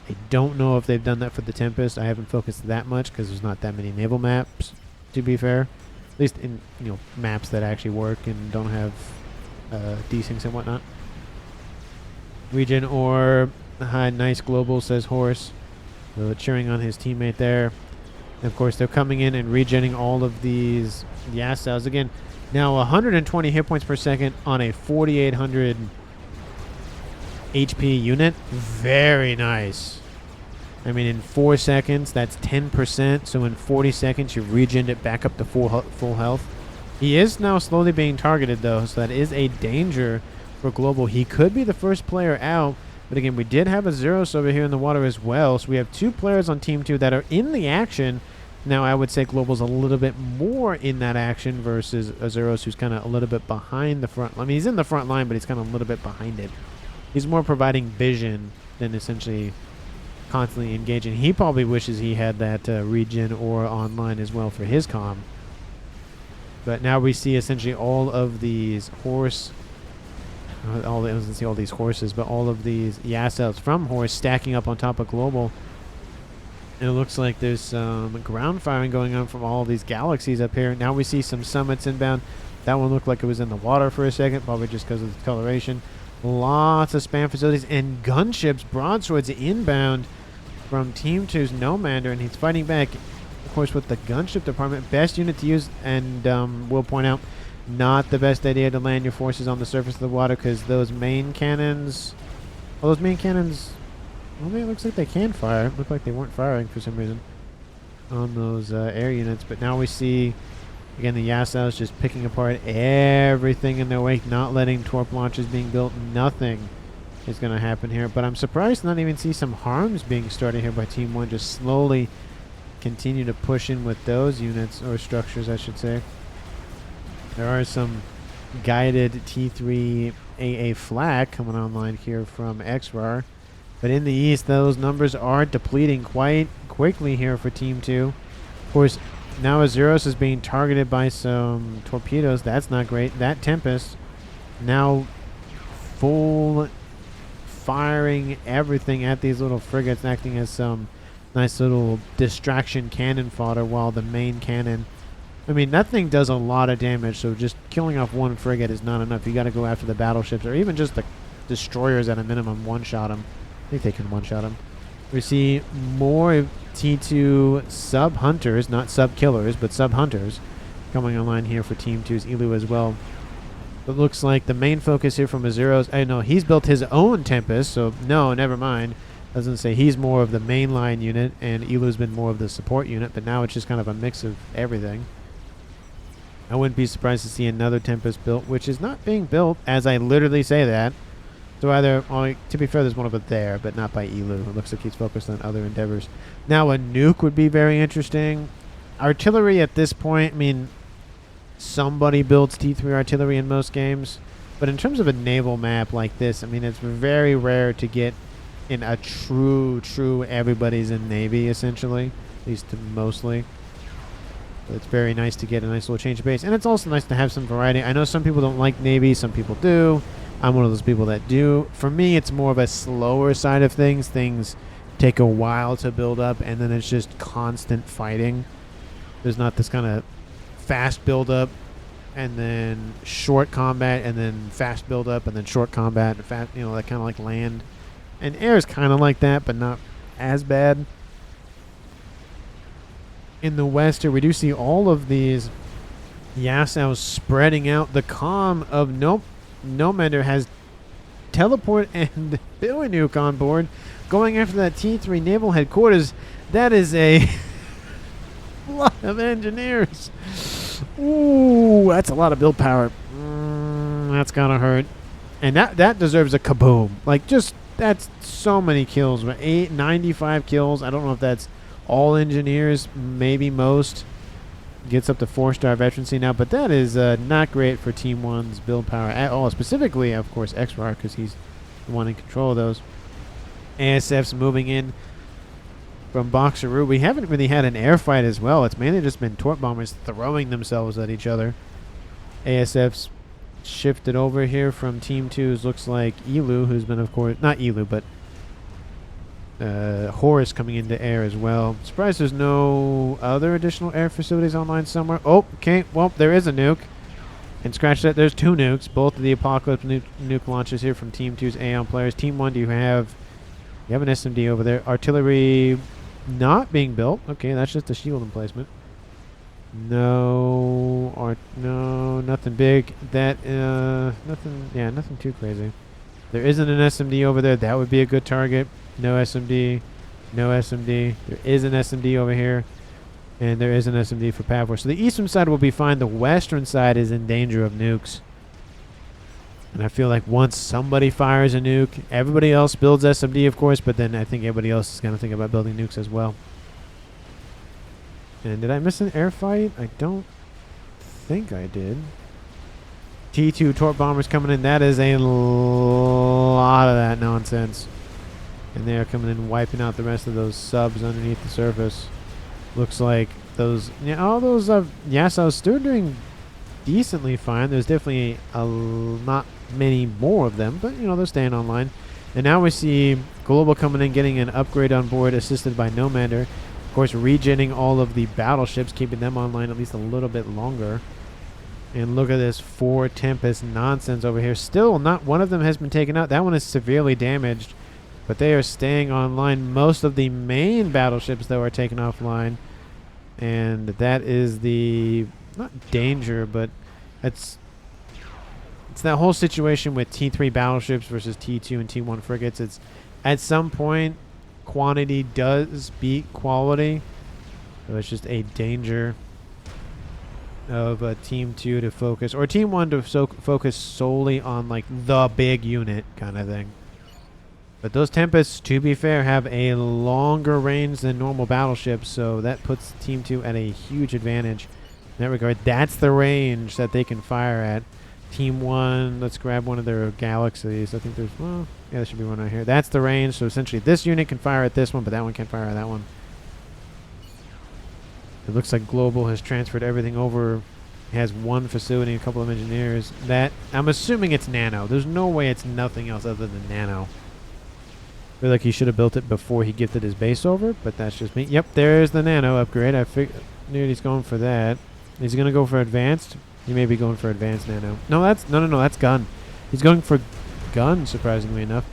I don't know if they've done that for the Tempest. I haven't focused that much because there's not that many naval maps, to be fair. At least in maps that actually work and don't have desyncs and whatnot. Regen Orb, hi, nice global, says Horse. Cheering on his teammate there. And of course, they're coming in and regenning all of these gas cells. Again, now 120 hit points per second on a 4,800 HP unit. Very nice. I mean, in 4 seconds, that's 10%. So in 40 seconds, you've regened it back up to full health. He is now slowly being targeted, though, so that is a danger for Global. He could be the first player out, but again, we did have a Zeros over here in the water as well, so we have 2 players on Team 2 that are in the action. Now, I would say Global's a little bit more in that action versus a Zeros who's kind of a little bit behind the front. I mean, he's in the front line, but he's kind of a little bit behind it. He's more providing vision than essentially constantly engaging. He probably wishes he had that regen or online as well for his comm. But now we see essentially all of these horse, I wasn't see all these horses, but all of these Yasels from horse stacking up on top of Global. And it looks like there's some ground firing going on from all of these galaxies up here. Now we see some summits inbound. That one looked like it was in the water for a second, probably just because of the coloration. Lots of spam facilities and gunships, broadswords inbound from Team 2's Nomander, and he's fighting back, of course, with the gunship department. Best unit to use, and we'll point out, not the best idea to land your forces on the surface of the water, because those main cannons, well, it looks like they can fire. It looked like they weren't firing for some reason on those air units, but now we see, again, the Yasels just picking apart everything in their wake, not letting torp launches being built. Nothing is going to happen here, but I'm surprised to not even see some harms being started here by Team 1. Just slowly continue to push in with those units, or structures, I should say. There are some guided T3 AA flak coming online here from XRAR, but in the east, those numbers are depleting quite quickly here for Team 2. Of course, now Azuros is being targeted by some torpedoes. That's not great. That Tempest now full firing everything at these little frigates, acting as some nice little distraction cannon fodder, while the main cannon, I mean, that thing does a lot of damage, so just killing off one frigate is not enough. You got to go after the battleships, or even just the destroyers at a minimum. One-shot them. I think they can one-shot them. We see more T2 sub-hunters, not sub-killers, but sub-hunters coming online here for Team 2's Elu as well. It looks like the main focus here from Azuros, I know he's built his own Tempest, so no, never mind. Doesn't say he's more of the mainline unit, and Elu's been more of the support unit, but now it's just kind of a mix of everything. I wouldn't be surprised to see another Tempest built, which is not being built, as I literally say that. So either, to be fair, there's one of it there, but not by Elu. It looks like he's focused on other endeavors. Now a nuke would be very interesting. Artillery at this point, I mean, somebody builds T3 artillery in most games, but in terms of a naval map like this, I mean, it's very rare to get in a true everybody's in Navy, essentially, at least mostly. But it's very nice to get a nice little change of pace, and it's also nice to have some variety. I know some people don't like Navy, some people do. I'm one of those people that do. For me, it's more of a slower side of things. Things take a while to build up, and then it's just constant fighting. There's not this kind of fast build up, and then short combat, and then fast build up, and then short combat, and fast, you know, that kind of like land. And air is kind of like that, but not as bad. In the west here, we do see all of these Yasels spreading out. The comm of Nomander has teleport and Billy Nuke on board, going after that T3 naval headquarters. That is a lot of engineers. Ooh, that's a lot of build power. That's gonna hurt. And that deserves a kaboom. Like, just, that's so many kills. 95 kills. I don't know if that's all engineers, maybe most. Gets up to 4-star veterancy now, but that is not great for Team 1's build power at all. Specifically, of course, XRAR, because he's the one in control of those. ASF's moving in from Boxeroo. We haven't really had an air fight as well. It's mainly just been torp bombers throwing themselves at each other. ASF's shifted over here from Team 2's, looks like Elu, who's been, of course, not Elu, but Horus coming into air as well. Surprised there's no other additional air facilities online somewhere. Oh, okay. Well, there is a nuke. And scratch that. There's 2 nukes. Both of the Apocalypse nuke launches here from Team 2's Aeon players. Team 1, do you have an SMD over there? Artillery not being built. Okay, that's just a shield emplacement. No, nothing big. Nothing too crazy. There isn't an SMD over there. That would be a good target. No SMD. No SMD. There is an SMD over here. And there is an SMD for Power Force. So the eastern side will be fine. The western side is in danger of nukes. And I feel like once somebody fires a nuke, everybody else builds SMD, of course, but then I think everybody else is going to think about building nukes as well. And did I miss an air fight? I don't think I did. T2 torp bombers coming in. That is a lot of that nonsense. And they are coming in, wiping out the rest of those subs underneath the surface. Looks like those, yeah, all those Yasos still doing decently fine. There's definitely not many more of them, but you know, they're staying online. And now we see Global coming in, getting an upgrade on board, assisted by Nomander. Of course, regenning all of the battleships, keeping them online at least a little bit longer. And look at this 4 Tempest nonsense over here. Still, not one of them has been taken out. That one is severely damaged, but they are staying online. Most of the main battleships, though, are taken offline. And that is the, not danger, but it's that whole situation with T3 battleships versus T2 and T1 frigates. It's at some point, quantity does beat quality. So it's just a danger of Team 2 to focus, or Team 1 to focus solely on like the big unit kind of thing. But those Tempests, to be fair, have a longer range than normal battleships, so that puts Team 2 at a huge advantage in that regard. That's the range that they can fire at. Team 1, let's grab one of their galaxies. I think there's, well, yeah, there should be one right here. That's the range, so essentially this unit can fire at this one, but that one can't fire at that one. It looks like Global has transferred everything over. It has one facility, a couple of engineers. That, I'm assuming it's Nano. There's no way it's nothing else other than Nano. I feel like he should have built it before he gifted his base over, but that's just me. Yep, there's the Nano upgrade. I figured he's going for that. Is he going to go for advanced? He may be going for advanced Nano. No, that's gun. He's going for gun, surprisingly enough.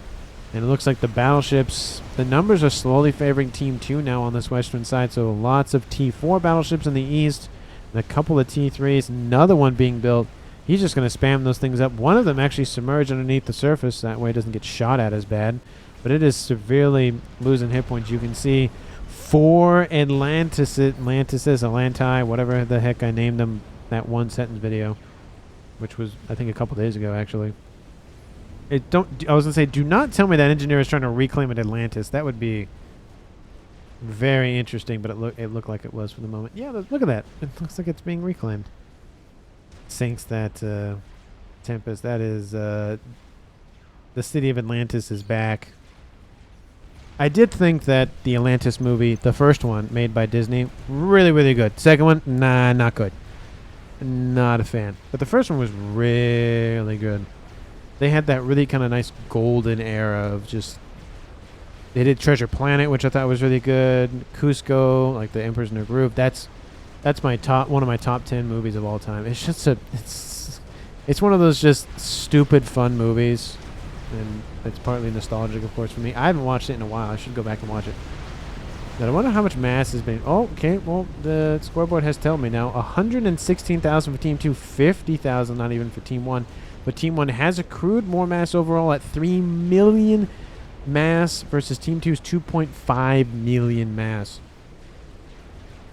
And it looks like the battleships, the numbers are slowly favoring Team 2 now on this western side. So lots of T4 battleships in the east, and a couple of T3s, another one being built. He's just going to spam those things up. One of them actually submerged underneath the surface. That way it doesn't get shot at as bad. But it is severely losing hit points. You can see 4 Atlanti, whatever the heck I named them, that one sentence video, which was, I think, a couple days ago, actually. I was gonna say, do not tell me that engineer is trying to reclaim an Atlantis. That would be very interesting, but it looked like it was for the moment. Yeah, look at that. It looks like it's being reclaimed. Sinks that Tempest. That is the city of Atlantis is back. I did think that the Atlantis movie, the first one made by Disney, really, really good. Second one, nah, not good. Not a fan. But the first one was really good. They had that really kind of nice golden era of just... They did Treasure Planet, which I thought was really good. Cusco, like the Emperor's New Groove. That's my one of my top 10 movies of all time. It's just it's one of those just stupid fun movies, and it's partly nostalgic, of course, for me. I haven't watched it in a while. I should go back and watch it. But I wonder how much mass has been... Oh, okay. Well, the scoreboard has told me now. 116,000 for Team 2, 50,000 not even for Team 1. But Team 1 has accrued more mass overall at 3 million mass versus Team 2's 2.5 million mass.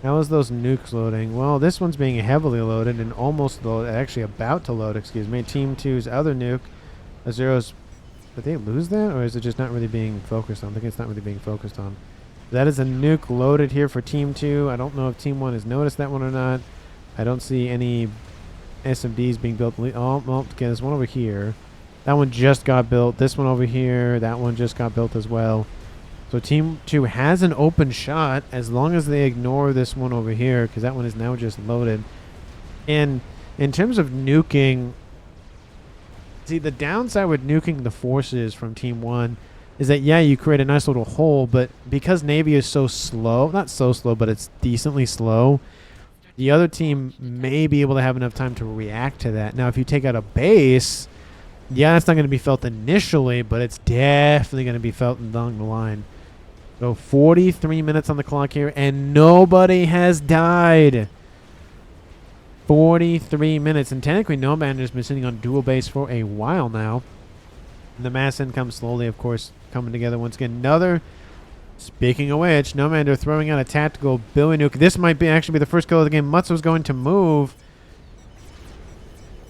How is those nukes loading? Well, this one's being heavily loaded and almost loaded, actually about to load, excuse me. Team 2's other nuke, Azero's... Did they lose that, or is it just not really being focused on? I think it's not really being focused on. That is a nuke loaded here for Team 2. I don't know if Team 1 has noticed that one or not. I don't see any SMDs being built. Oh, well, okay, there's one over here. That one just got built. This one over here, that one just got built as well. So Team 2 has an open shot as long as they ignore this one over here, because that one is now just loaded. And in terms of nuking, see, the downside with nuking the forces from Team 1 is that, yeah, you create a nice little hole, but because Navy is so slow, not so slow, but it's decently slow, the other team may be able to have enough time to react to that. Now, if you take out a base, yeah, it's not going to be felt initially, but it's definitely going to be felt along the line. So 43 minutes on the clock here, and nobody has died. 43 minutes, and technically Nomander's been sitting on dual base for a while now. And the mass income slowly, of course, coming together once again. Another Speaking of which, Nomander throwing out a tactical Billy Nuke. This might be actually be the first kill of the game. Mutz was going to move,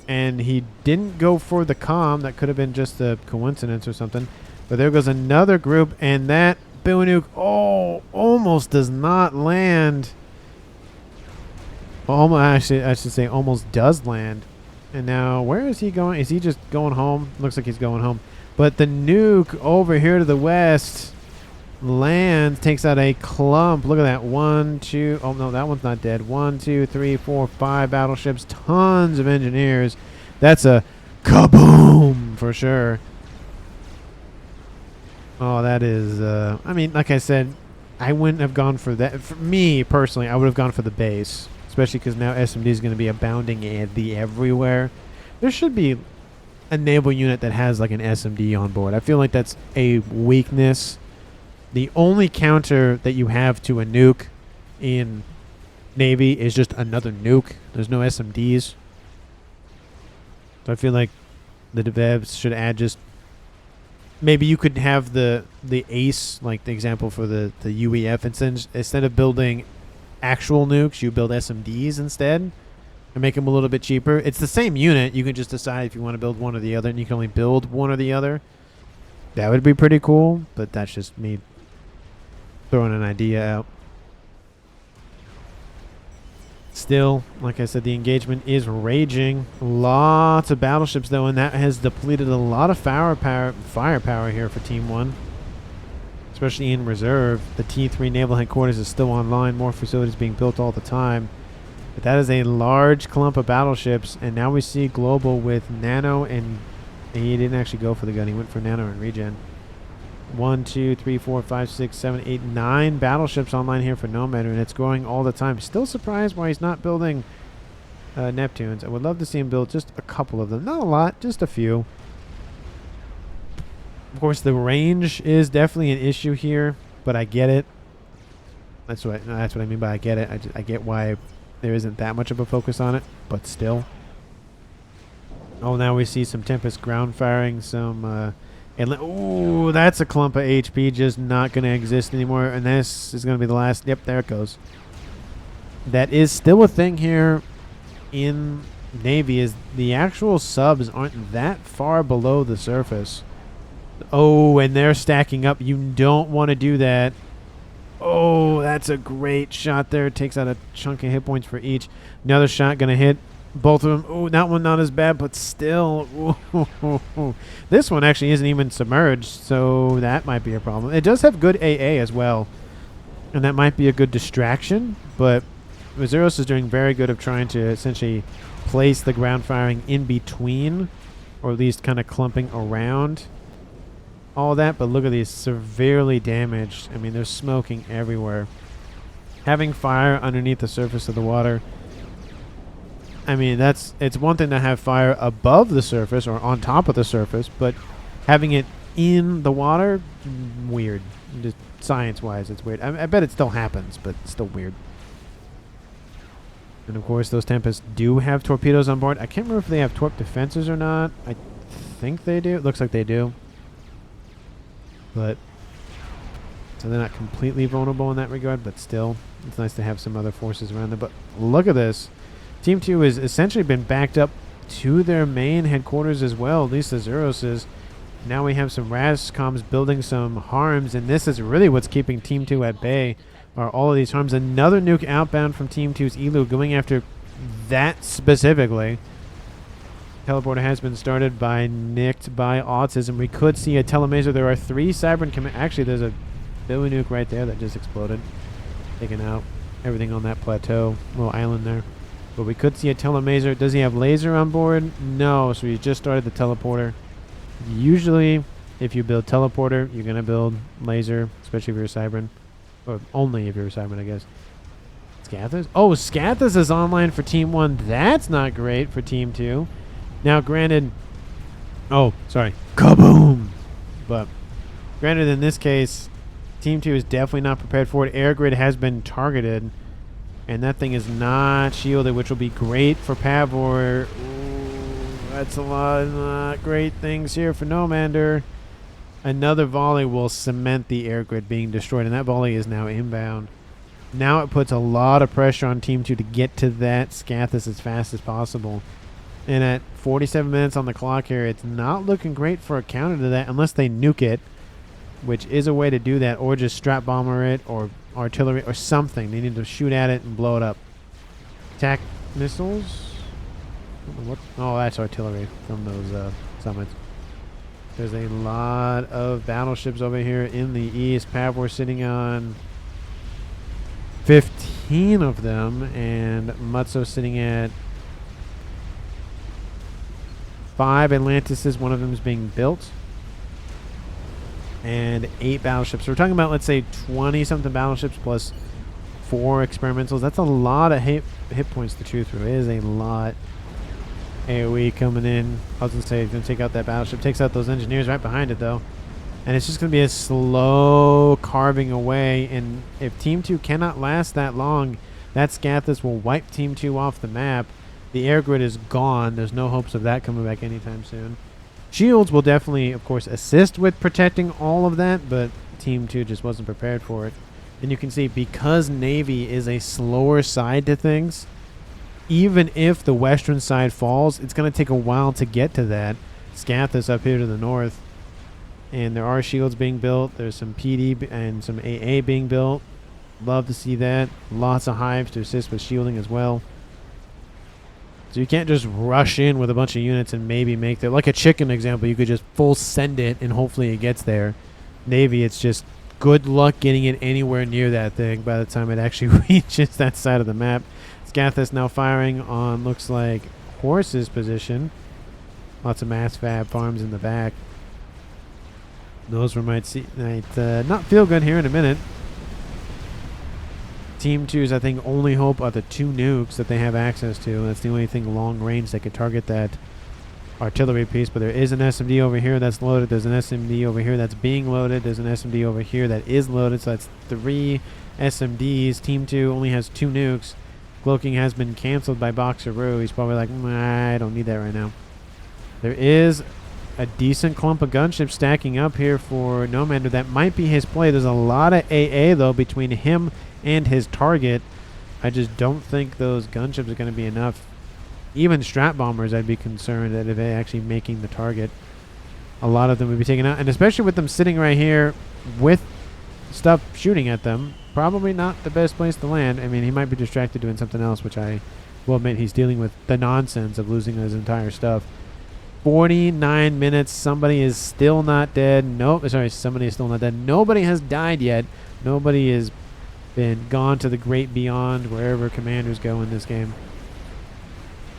and he didn't go for the comm. That could have been just a coincidence or something. But there goes another group, and that Billy Nuke, almost does not land. Almost, actually, I should say almost does land. And now, where is he going? Is he just going home? Looks like he's going home. But the nuke over here to the west lands, takes out a clump. Look at that. 1, 2. Oh, no, that one's not dead. 1, 2, 3, 4, 5 battleships. Tons of engineers. That's a kaboom for sure. Oh, that is... I mean, like I said, I wouldn't have gone for that. For me, personally, I would have gone for the base. Especially because now SMD is going to be abounding everywhere. There should be a naval unit that has like an SMD on board. I feel like that's a weakness. The only counter that you have to a nuke in Navy is just another nuke. There's no SMDs. So I feel like the devs should add just... Maybe you could have the ACE, like the example for the UEF instance. Instead of building actual nukes, you build SMDs instead and make them a little bit cheaper. It's the same unit. You can just decide if you want to build one or the other, and you can only build one or the other. That would be pretty cool, but that's just me throwing an idea out. Still, like I said, the engagement is raging. Lots of battleships, though, and that has depleted a lot of firepower here for Team 1. Especially in reserve. The T3 Naval Headquarters is still online. More facilities being built all the time. But that is a large clump of battleships. And now we see Global with Nano and... He didn't actually go for the gun. He went for Nano and Regen. 1, 2, 3, 4, 5, 6, 7, 8, 9 battleships online here for Nomad, and it's growing all the time. Still surprised why he's not building Neptunes. I would love to see him build just a couple of them. Not a lot, just a few. Of course, the range is definitely an issue here, but I get it. That's what I mean by I get it. I get why there isn't that much of a focus on it, but still. Oh, now we see some Tempest ground firing, some... Ooh, that's a clump of HP just not going to exist anymore. And this is going to be the last. Yep, there it goes. That is still a thing here in Navy, is the actual subs aren't that far below the surface. Oh, and they're stacking up. You don't want to do that. Oh, that's a great shot there. It takes out a chunk of hit points for each. Another shot going to hit both of them. Oh, that one not as bad, but still. Ooh. This one actually isn't even submerged, so that might be a problem. It does have good AA as well, and that might be a good distraction, but Mazuros is doing very good of trying to essentially place the ground firing in between, or at least kind of clumping around all that. But look at these, severely damaged. I mean, they're smoking everywhere. Having fire underneath the surface of the water, I mean, it's one thing to have fire above the surface or on top of the surface, but having it in the water, weird. Just science-wise, it's weird. I bet it still happens, but it's still weird. And of course, those Tempests do have torpedoes on board. I can't remember if they have torp defenses or not. I think they do. It looks like they do. But so they're not completely vulnerable in that regard, but still, it's nice to have some other forces around them. But look at this. Team 2 has essentially been backed up to their main headquarters as well, at least the Zeros is. Now we have some RASCOMs building some harms, and this is really what's keeping Team 2 at bay, are all of these harms. Another nuke outbound from Team 2's Elu, going after that specifically. Teleporter has been started by Nicked by Autism. We could see a telemaser. There are 3 Cybern command. Actually, there's a Billy nuke right there that just exploded, taking out everything on that plateau, little island there. But we could see a telemaser. Does he have laser on board? No, so he just started the teleporter. Usually, if you build teleporter, you're going to build laser, especially if you're a Cybern. Or only if you're a Cybern, I guess. Scathers? Oh, Scathers is online for Team 1. That's not great for Team 2. Now, granted... Oh, sorry. Kaboom! But, granted, in this case, Team 2 is definitely not prepared for it. Air grid has been targeted. And that thing is not shielded, which will be great for Pavor. Ooh, that's a lot of not great things here for Nomander. Another volley will cement the air grid being destroyed, and that volley is now inbound. Now it puts a lot of pressure on Team 2 to get to that Scathis as fast as possible. And at 47 minutes on the clock here, it's not looking great for a counter to that unless they nuke it, which is a way to do that, or just strap bomber it, or artillery, or something. They need to shoot at it and blow it up. Attack missiles? What? Oh, that's artillery from those summits. There's a lot of battleships over here in the east. Pav, we're sitting on 15 of them, and Mutso sitting at 5 Atlantises. One of them is being built, and 8 battleships. So we're talking about, let's say, 20-something battleships plus 4 experimentals. That's a lot of hit points to chew through. It is a lot. AoE coming in. I was going to say it's going to take out that battleship. Takes out those engineers right behind it, though. And it's just going to be a slow carving away. And if Team 2 cannot last that long, that Scathis will wipe Team 2 off the map. The air grid is gone. There's no hopes of that coming back anytime soon. Shields will definitely, of course, assist with protecting all of that, but Team 2 just wasn't prepared for it. And you can see, because Navy is a slower side to things, even if the western side falls, it's going to take a while to get to that. Scathis up here to the north. And there are shields being built. There's some PD and some AA being built. Love to see that. Lots of hives to assist with shielding as well. So you can't just rush in with a bunch of units and maybe make that. Like a chicken example, you could just full send it and hopefully it gets there. Navy, it's just good luck getting it anywhere near that thing by the time it actually reaches that side of the map. Scathis now firing on, looks like, Horse's position. Lots of mass fab farms in the back. Those we might not feel good here in a minute. Team 2's, I think, only hope are the 2 nukes that they have access to. That's the only thing long range that could target that artillery piece. But there is an SMD over here that's loaded. There's an SMD over here that's being loaded. There's an SMD over here that is loaded. So that's 3 SMDs. Team 2 only has 2 nukes. Cloaking has been canceled by Boxeroo. He's probably like, I don't need that right now. There is a decent clump of gunships stacking up here for Nomander. That might be his play. There's a lot of AA, though, between him and his target. I just don't think those gunships are going to be enough. Even strap bombers, I'd be concerned that if they're actually making the target, a lot of them would be taken out. And especially with them sitting right here with stuff shooting at them, probably not the best place to land. I mean, he might be distracted doing something else, which I will admit he's dealing with the nonsense of losing his entire stuff. 49 minutes. Somebody is still not dead. Nope. Sorry, somebody is still not dead. Nobody has died yet. Nobody has been gone to the great beyond, wherever commanders go in this game.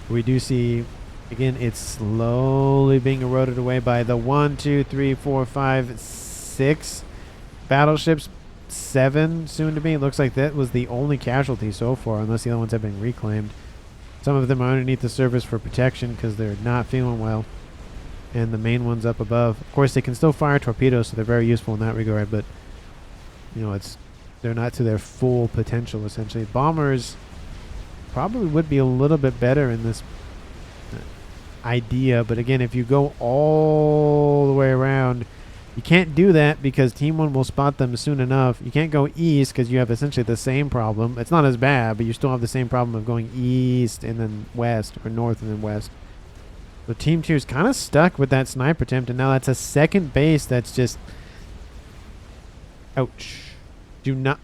We do see, again, it's slowly being eroded away by the 1, 2, 3, 4, 5, 6 battleships. 7 soon to be. It looks like that was the only casualty so far, unless the other ones have been reclaimed. Some of them are underneath the surface for protection because they're not feeling well. And the main one's up above. Of course, they can still fire torpedoes, so they're very useful in that regard, but you know, they're not to their full potential, essentially. Bombers probably would be a little bit better in this idea, but again, if you go all the way around, you can't do that because Team 1 will spot them soon enough. You can't go east because you have essentially the same problem. It's not as bad, but you still have the same problem of going east and then west, or north and then west. So Team 2 is kind of stuck with that sniper attempt, and now that's a second base that's just... Ouch. Do not...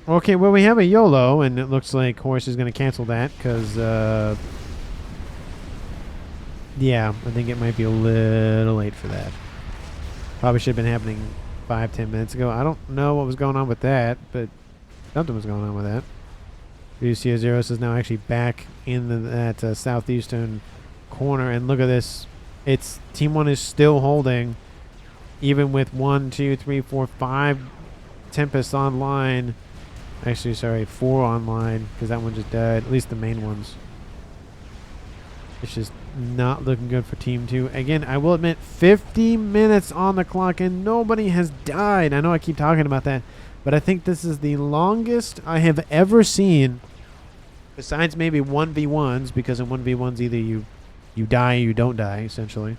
Okay, well, we have a YOLO, and it looks like Horse is going to cancel that because... yeah, I think it might be a little late for that. Probably should have been happening 5-10 minutes ago. I don't know what was going on with that, but something was going on with that. UCO Zeros is now actually back in that southeastern corner, and look at this. It's Team 1 is still holding, even with 1, 2, 3, 4, 5 Tempests online. Actually, sorry, 4 online because that one just died. At least the main ones. It's just not looking good for Team 2. Again, I will admit, 50 minutes on the clock and nobody has died. I know I keep talking about that, but I think this is the longest I have ever seen, besides maybe 1v1s, because in 1v1s either you die or you don't die, essentially,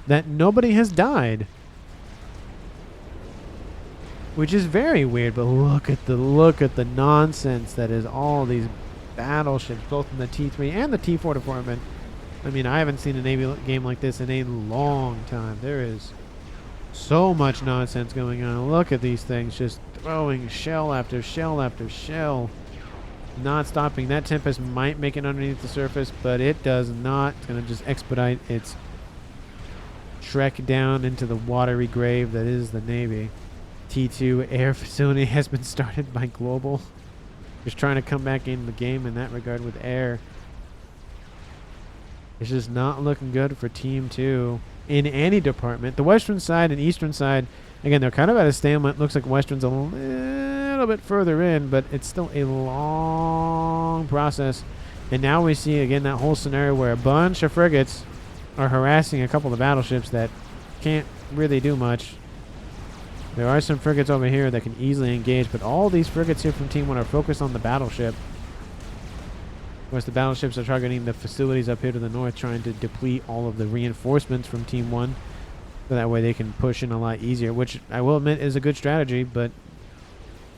that nobody has died. which is very weird. But look at the nonsense that is all these battleships, both in the T3 and the T4 department. I mean, I haven't seen a Navy game like this in a long time. There is so much nonsense going on. Look at these things just throwing shell after shell after shell. Not stopping. That Tempest might make it underneath the surface, but it does not. It's going to just expedite its trek down into the watery grave that is the Navy. T2 air facility has been started by Global. Just trying to come back in the game in that regard with air. It's just not looking good for Team 2 in any department. The western side and eastern side, again, they're kind of at a stalemate. Looks like western's a little bit further in, but it's still a long process. And now we see, again, that whole scenario where a bunch of frigates are harassing a couple of battleships that can't really do much. There are some frigates over here that can easily engage, but all these frigates here from Team 1 are focused on the battleship. Of course, the battleships are targeting the facilities up here to the north, trying to deplete all of the reinforcements from Team 1. So that way they can push in a lot easier, which I will admit is a good strategy, but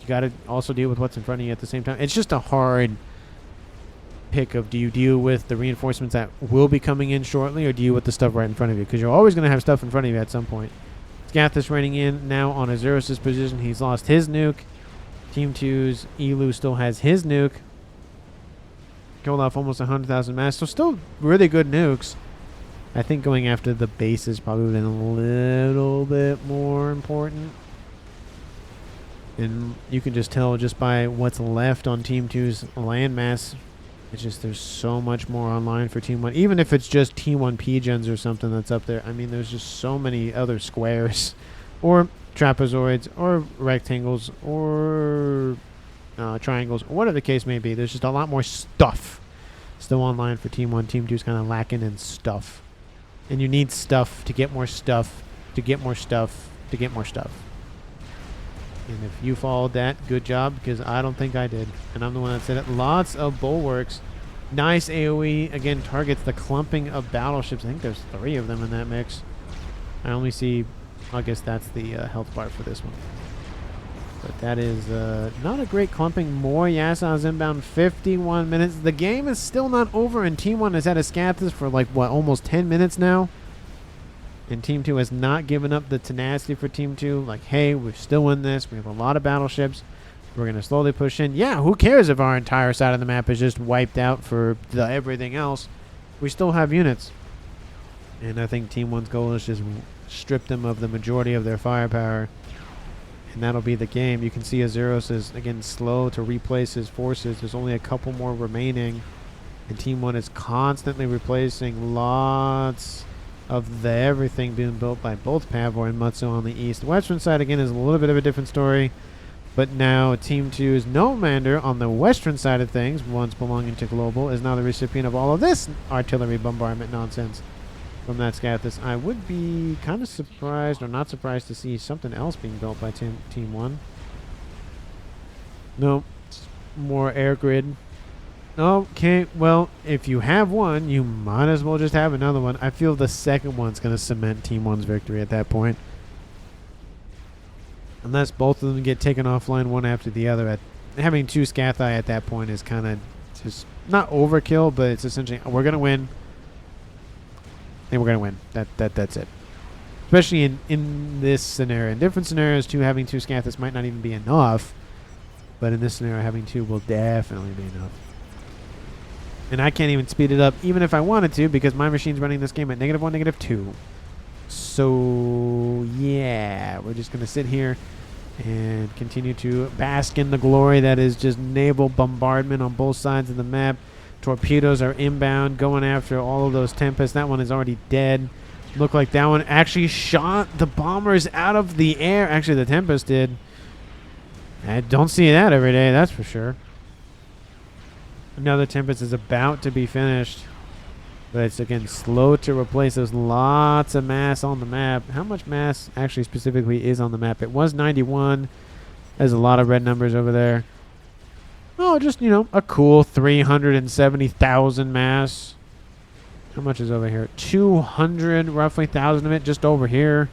you got to also deal with what's in front of you at the same time. It's just a hard pick of, do you deal with the reinforcements that will be coming in shortly, or deal with the stuff right in front of you? Because you're always going to have stuff in front of you at some point. Scathis raining in now on Azuris' position. He's lost his nuke. Team 2's Elu still has his nuke. Killed off almost 100,000 mass. So still really good nukes. I think going after the base has probably been a little bit more important. And you can just tell just by what's left on Team 2's landmass. It's just there's so much more online for Team 1. Even if it's just T1 P-Gens or something that's up there. I mean, there's just so many other squares. Or trapezoids. Or rectangles. Or triangles. Or whatever the case may be. There's just a lot more stuff still online for Team 1. Team 2 is kind of lacking in stuff. And you need stuff to get more stuff. To get more stuff. To get more stuff. And if you followed that, good job, because I don't think I did. And I'm the one that said it. Lots of bulwarks. Nice AoE. Again, targets the clumping of battleships. I think there's 3 of them in that mix. I only see, I guess that's the health bar for this one. But that is not a great clumping. More Yassa's inbound. 51 minutes. The game is still not over, and Team 1 has had a Scathis for like, what, almost 10 minutes now? And Team 2 has not given up the tenacity for Team 2. Like, hey, we're still in this. We have a lot of battleships. We're going to slowly push in. Yeah, who cares if our entire side of the map is just wiped out for everything else? We still have units. And I think Team 1's goal is just strip them of the majority of their firepower. And that'll be the game. You can see Azuros is, again, slow to replace his forces. There's only a couple more remaining. And Team 1 is constantly replacing lots of everything being built by both Pavor and Mutsu on the east. The western side, again, is a little bit of a different story. But now Team 2's Nomander on the western side of things, once belonging to Global, is now the recipient of all of this artillery bombardment nonsense from that Scathis. I would be kind of surprised, or not surprised, to see something else being built by Team 1. No, more air grid. Okay, well, if you have one, you might as well just have another one. I feel the second one's going to cement Team 1's victory at that point. Unless both of them get taken offline one after the other. Having 2 Scathi at that point is kind of just not overkill, but it's essentially, we're going to win. And we're going to win. That's it. Especially in this scenario. In different scenarios, having 2 Scathis might not even be enough. But in this scenario, having 2 will definitely be enough. And I can't even speed it up, even if I wanted to, because my machine's running this game at -1, -2. So, yeah, we're just going to sit here and continue to bask in the glory that is just naval bombardment on both sides of the map. Torpedoes are inbound, going after all of those Tempests. That one is already dead. Looked like that one actually shot the bombers out of the air. Actually, the Tempest did. I don't see that every day, that's for sure. Another Tempest is about to be finished. But it's, again, slow to replace. There's lots of mass on the map. How much mass actually specifically is on the map? It was 91. There's a lot of red numbers over there. Oh, just, you know, a cool 370,000 mass. How much is over here? 200, roughly, thousand of it just over here.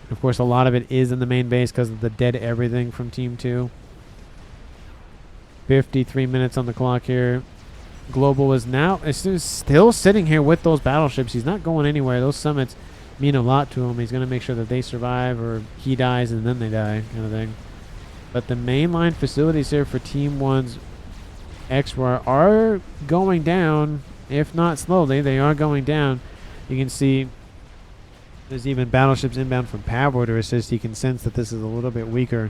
Of course, a lot of it is in the main base because of the dead everything from Team 2. 53 minutes on the clock here. Global is still sitting here with those battleships. He's not going anywhere. Those summits mean a lot to him. He's going to make sure that they survive or he dies and then they die kind of thing. But the mainline facilities here for Team 1's XWAR are going down, if not slowly. They are going down. You can see there's even battleships inbound from Pavor to assist. You can sense that this is a little bit weaker.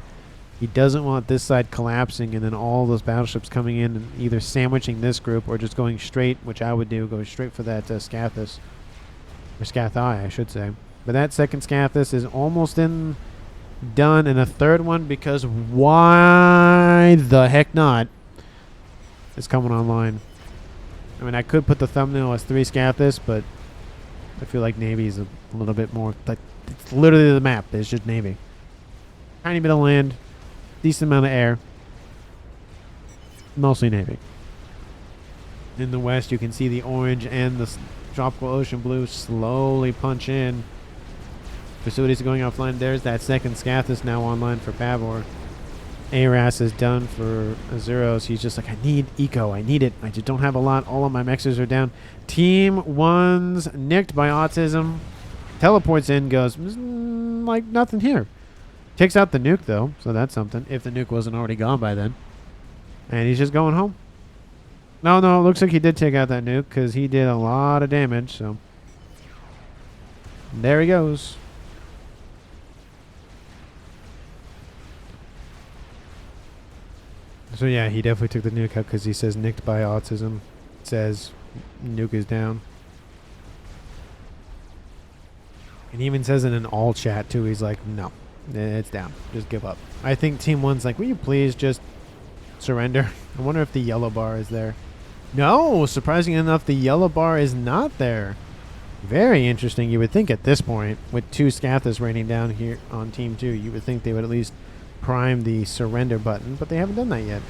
He doesn't want this side collapsing and then all those battleships coming in and either sandwiching this group or just going straight, which I would do, go straight for that Scathis. Or Scathi, I should say. But that second Scathis is almost done, and a third one, because why the heck not, is coming online. I mean, I could put the thumbnail as 3 Scathis, but I feel like Navy is a little bit more, like, it's literally the map. It's just Navy. Tiny bit of land. Decent amount of air. Mostly Navy. In the west, you can see the orange and the tropical ocean blue slowly punch in. Facilities are going offline. There's that second Scathis now online for Pavor. ARAS is done for Azuros. He's just like, I need eco. I need it. I just don't have a lot. All of my mexers are down. Team 1's nicked by autism. Teleports in, goes, like nothing here. Takes out the nuke, though, so that's something. If the nuke wasn't already gone by then. And he's just going home. No, it looks like he did take out that nuke because he did a lot of damage, so. There he goes. So, yeah, he definitely took the nuke out because he says nicked by autism. It says nuke is down. And he even says it in all chat, too. He's like, no. It's down. Just give up. I think Team 1's like, will you please just surrender? I wonder if the yellow bar is there. No! Surprisingly enough, the yellow bar is not there. Very interesting. You would think at this point, with 2 Scathis raining down here on Team 2, you would think they would at least prime the surrender button, but they haven't done that yet.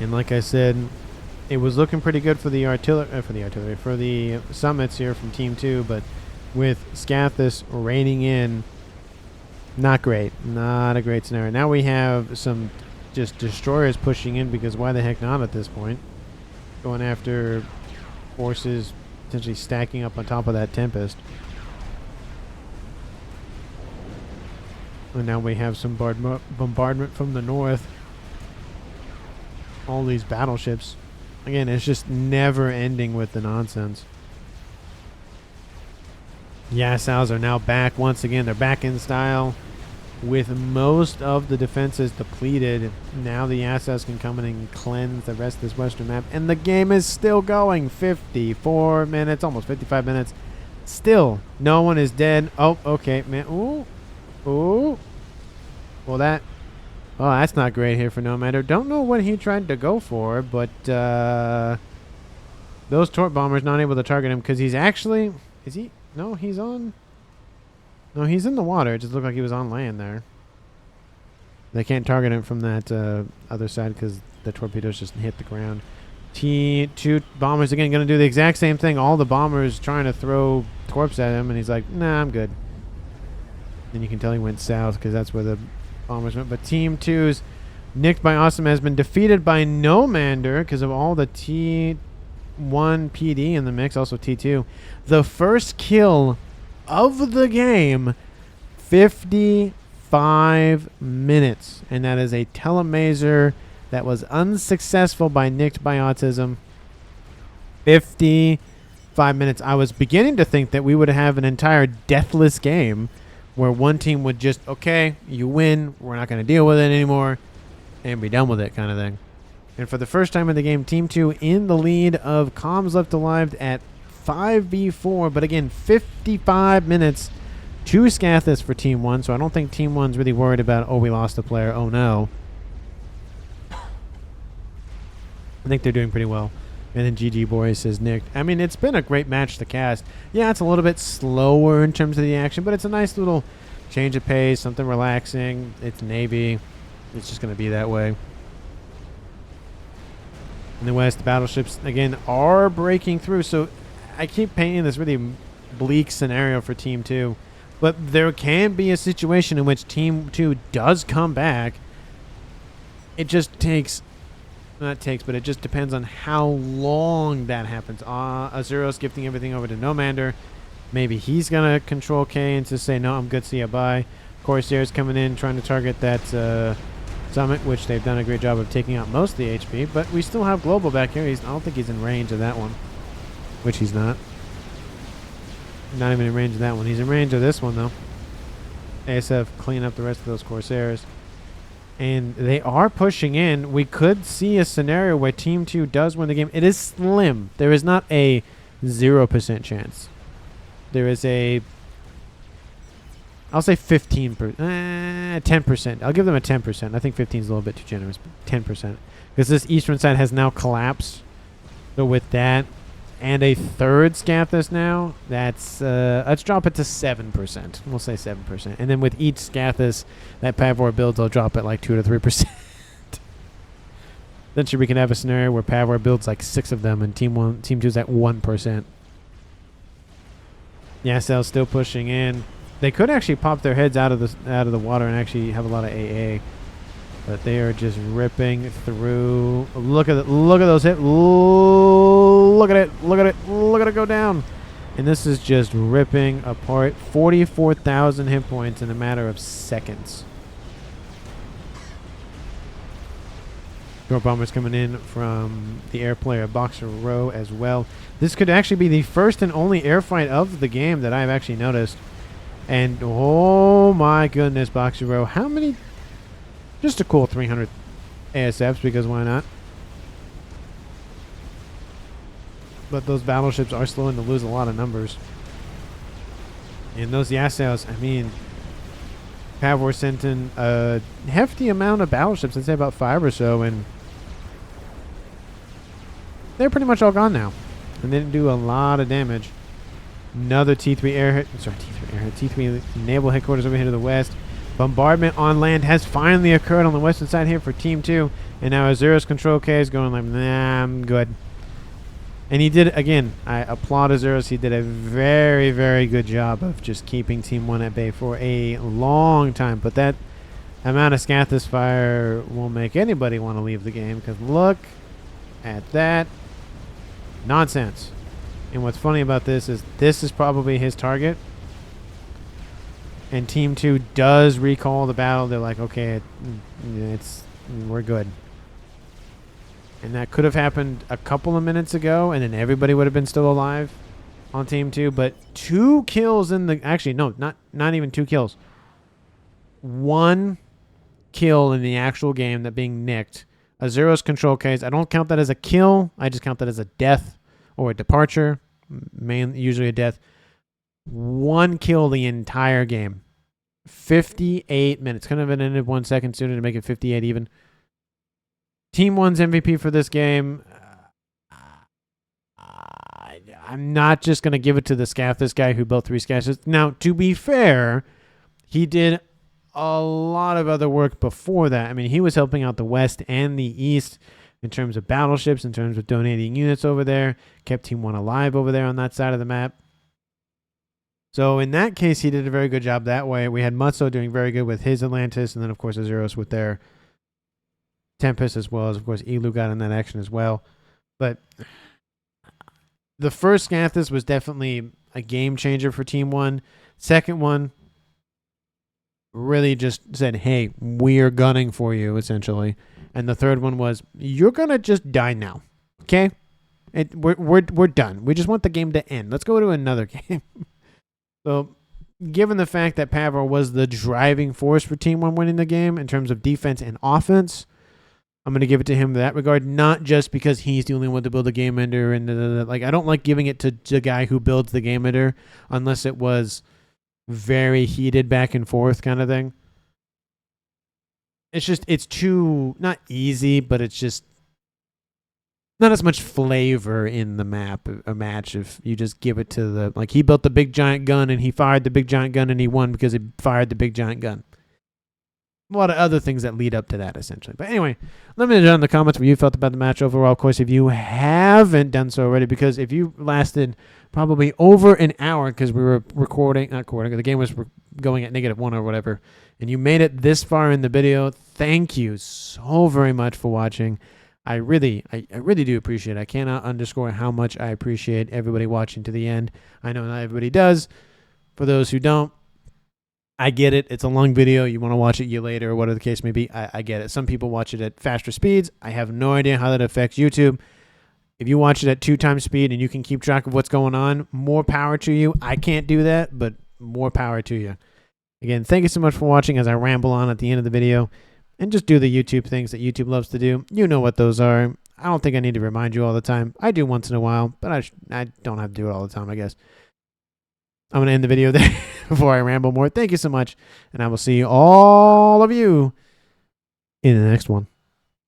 And like I said, it was looking pretty good for the for the summits here from Team 2, but with Scathis raining in, not great. Not a great scenario. Now we have some just destroyers pushing in because why the heck not at this point? Going after forces potentially stacking up on top of that Tempest. And now we have some bombardment from the north. All these battleships. Again, it's just never ending with the nonsense. Yasows are now back once again. They're back in style with most of the defenses depleted. Now the Yasows can come in and cleanse the rest of this western map. And the game is still going. 54 minutes, almost 55 minutes. Still, no one is dead. Oh, okay, man. Ooh. Ooh. Well, that's not great here for Nomander. Don't know what he tried to go for, but those torp bombers not able to target him because he's actually... Is he... No, he's on... No, he's in the water. It just looked like he was on land there. They can't target him from that other side because the torpedoes just hit the ground. T2 bombers, again, going to do the exact same thing. All the bombers trying to throw torps at him, and he's like, nah, I'm good. And you can tell he went south because that's where the bombers went. But Team 2's nicked by Awesome has been defeated by Nomander because of all the T1 PD in the mix, also T2. The first kill of the game, 55 minutes. And that is a telemazer that was unsuccessful by nicked by autism. 55 minutes. I was beginning to think that we would have an entire deathless game where one team would just, okay, you win, we're not going to deal with it anymore, and be done with it kind of thing. And for the first time in the game, Team 2 in the lead of Comms Left Alive at 5v4. But again, 55 minutes, 2 Scathis for Team 1. So I don't think Team 1's really worried about, oh, we lost a player, oh no. I think they're doing pretty well. And then GG Boy says nicked. I mean, it's been a great match to cast. Yeah, it's a little bit slower in terms of the action, but it's a nice little change of pace, something relaxing. It's Navy. It's just going to be that way. In the west, the battleships, again, are breaking through. So I keep painting this really bleak scenario for Team 2. But there can be a situation in which Team 2 does come back. It just takes, but it just depends on how long that happens. Azuros gifting everything over to Nomander. Maybe he's going to control K and just say, no, I'm good, see ya, bye. Corsair's coming in, trying to target that summit, which they've done a great job of taking out most of the HP. But we still have Global back here. I don't think he's in range of that one, which he's not. Not even in range of that one. He's in range of this one, though. ASF clean up the rest of those Corsairs. And they are pushing in. We could see a scenario where Team 2 does win the game. It is slim. There is not a 0% chance. There is a... I'll say 10%. I'll give them a 10%. I think 15 is a little bit too generous, but 10%. Because this eastern side has now collapsed. So with that... and a third Scathis now, that's, let's drop it to 7%. We'll say 7%. And then with each Scathis that Pavor builds, I'll drop it like 2 to 3%. Then we can have a scenario where Pavor builds like 6 of them and Team 2's at 1%. Yassel's still pushing in. They could actually pop their heads out of the water and actually have a lot of AA. But they are just ripping through. Look at those hits. Look at it. Look at it. Look at it go down. And this is just ripping apart. 44,000 hit points in a matter of seconds. Short bombers coming in from the air player Boxer Row as well. This could actually be the first and only air fight of the game that I've actually noticed. And oh my goodness, Boxer Row. How many... just a cool 300 ASFs, because why not? But those battleships are slowing to lose a lot of numbers. And those Yassaos, I mean, Pavor sent in a hefty amount of battleships, I'd say about 5 or so, and they're pretty much all gone now. And they didn't do a lot of damage. Another T3 T3 naval headquarters over here to the west. Bombardment on land has finally occurred on the western side here for Team 2. And now Azuros Control K is going like, nah, I'm good. And he did, again, I applaud Azuros. He did a very, very good job of just keeping Team 1 at bay for a long time. But that amount of Scathis fire will make anybody want to leave the game. Because look at that nonsense. And what's funny about this is probably his target. And Team 2 does recall the battle. They're like, okay, we're good. And that could have happened a couple of minutes ago, and then everybody would have been still alive on Team 2. But 2 kills in the... actually, no, not even 2 kills. 1 kill in the actual game, that being nicked. Azuros Control case. I don't count that as a kill. I just count that as a death or a departure. Usually a death. 1 kill the entire game. 58 minutes. Couldn't have ended 1 second sooner to make it 58 even. Team 1's MVP for this game. I'm not just going to give it to the Scathis guy who built 3 Scathis. Now, to be fair, he did a lot of other work before that. I mean, he was helping out the West and the East in terms of battleships, in terms of donating units over there. Kept Team 1 alive over there on that side of the map. So in that case, he did a very good job that way. We had Mutso doing very good with his Atlantis, and then, of course, Azuros with their Tempest, as well as, of course, Elu got in that action as well. But the first Scathis was definitely a game changer for Team 1. Second one really just said, hey, we're gunning for you, essentially. And the third one was, you're going to just die now, okay? We're done. We just want the game to end. Let's go to another game. So, given the fact that Pavor was the driving force for Team 1 winning the game in terms of defense and offense, I'm going to give it to him in that regard, not just because he's the only one to build a game ender. And like, I don't like giving it to the guy who builds the game ender unless it was very heated back and forth kind of thing. It's just, it's too, not easy, but it's just not as much flavor in the match if you just give it to the, like, he built the big giant gun and he fired the big giant gun and he won because he fired the big giant gun. A lot of other things that lead up to that, essentially. But anyway, let me know in the comments what you felt about the match overall. Of course, if you have haven't done so already, because if you lasted probably over an hour, because we were the game was going at -1 or whatever, and you made it this far in the video, thank you so very much for watching. I really do appreciate it. I cannot underscore how much I appreciate everybody watching to the end. I know not everybody does. For those who don't, I get it. It's a long video. You want to watch it year later or whatever the case may be. I get it. Some people watch it at faster speeds. I have no idea how that affects YouTube. If you watch it at 2 times speed and you can keep track of what's going on, more power to you. I can't do that, but more power to you. Again, thank you so much for watching as I ramble on at the end of the video and just do the YouTube things that YouTube loves to do. You know what those are. I don't think I need to remind you all the time. I do once in a while, but I don't have to do it all the time, I guess. I'm going to end the video there before I ramble more. Thank you so much, and I will see all of you in the next one.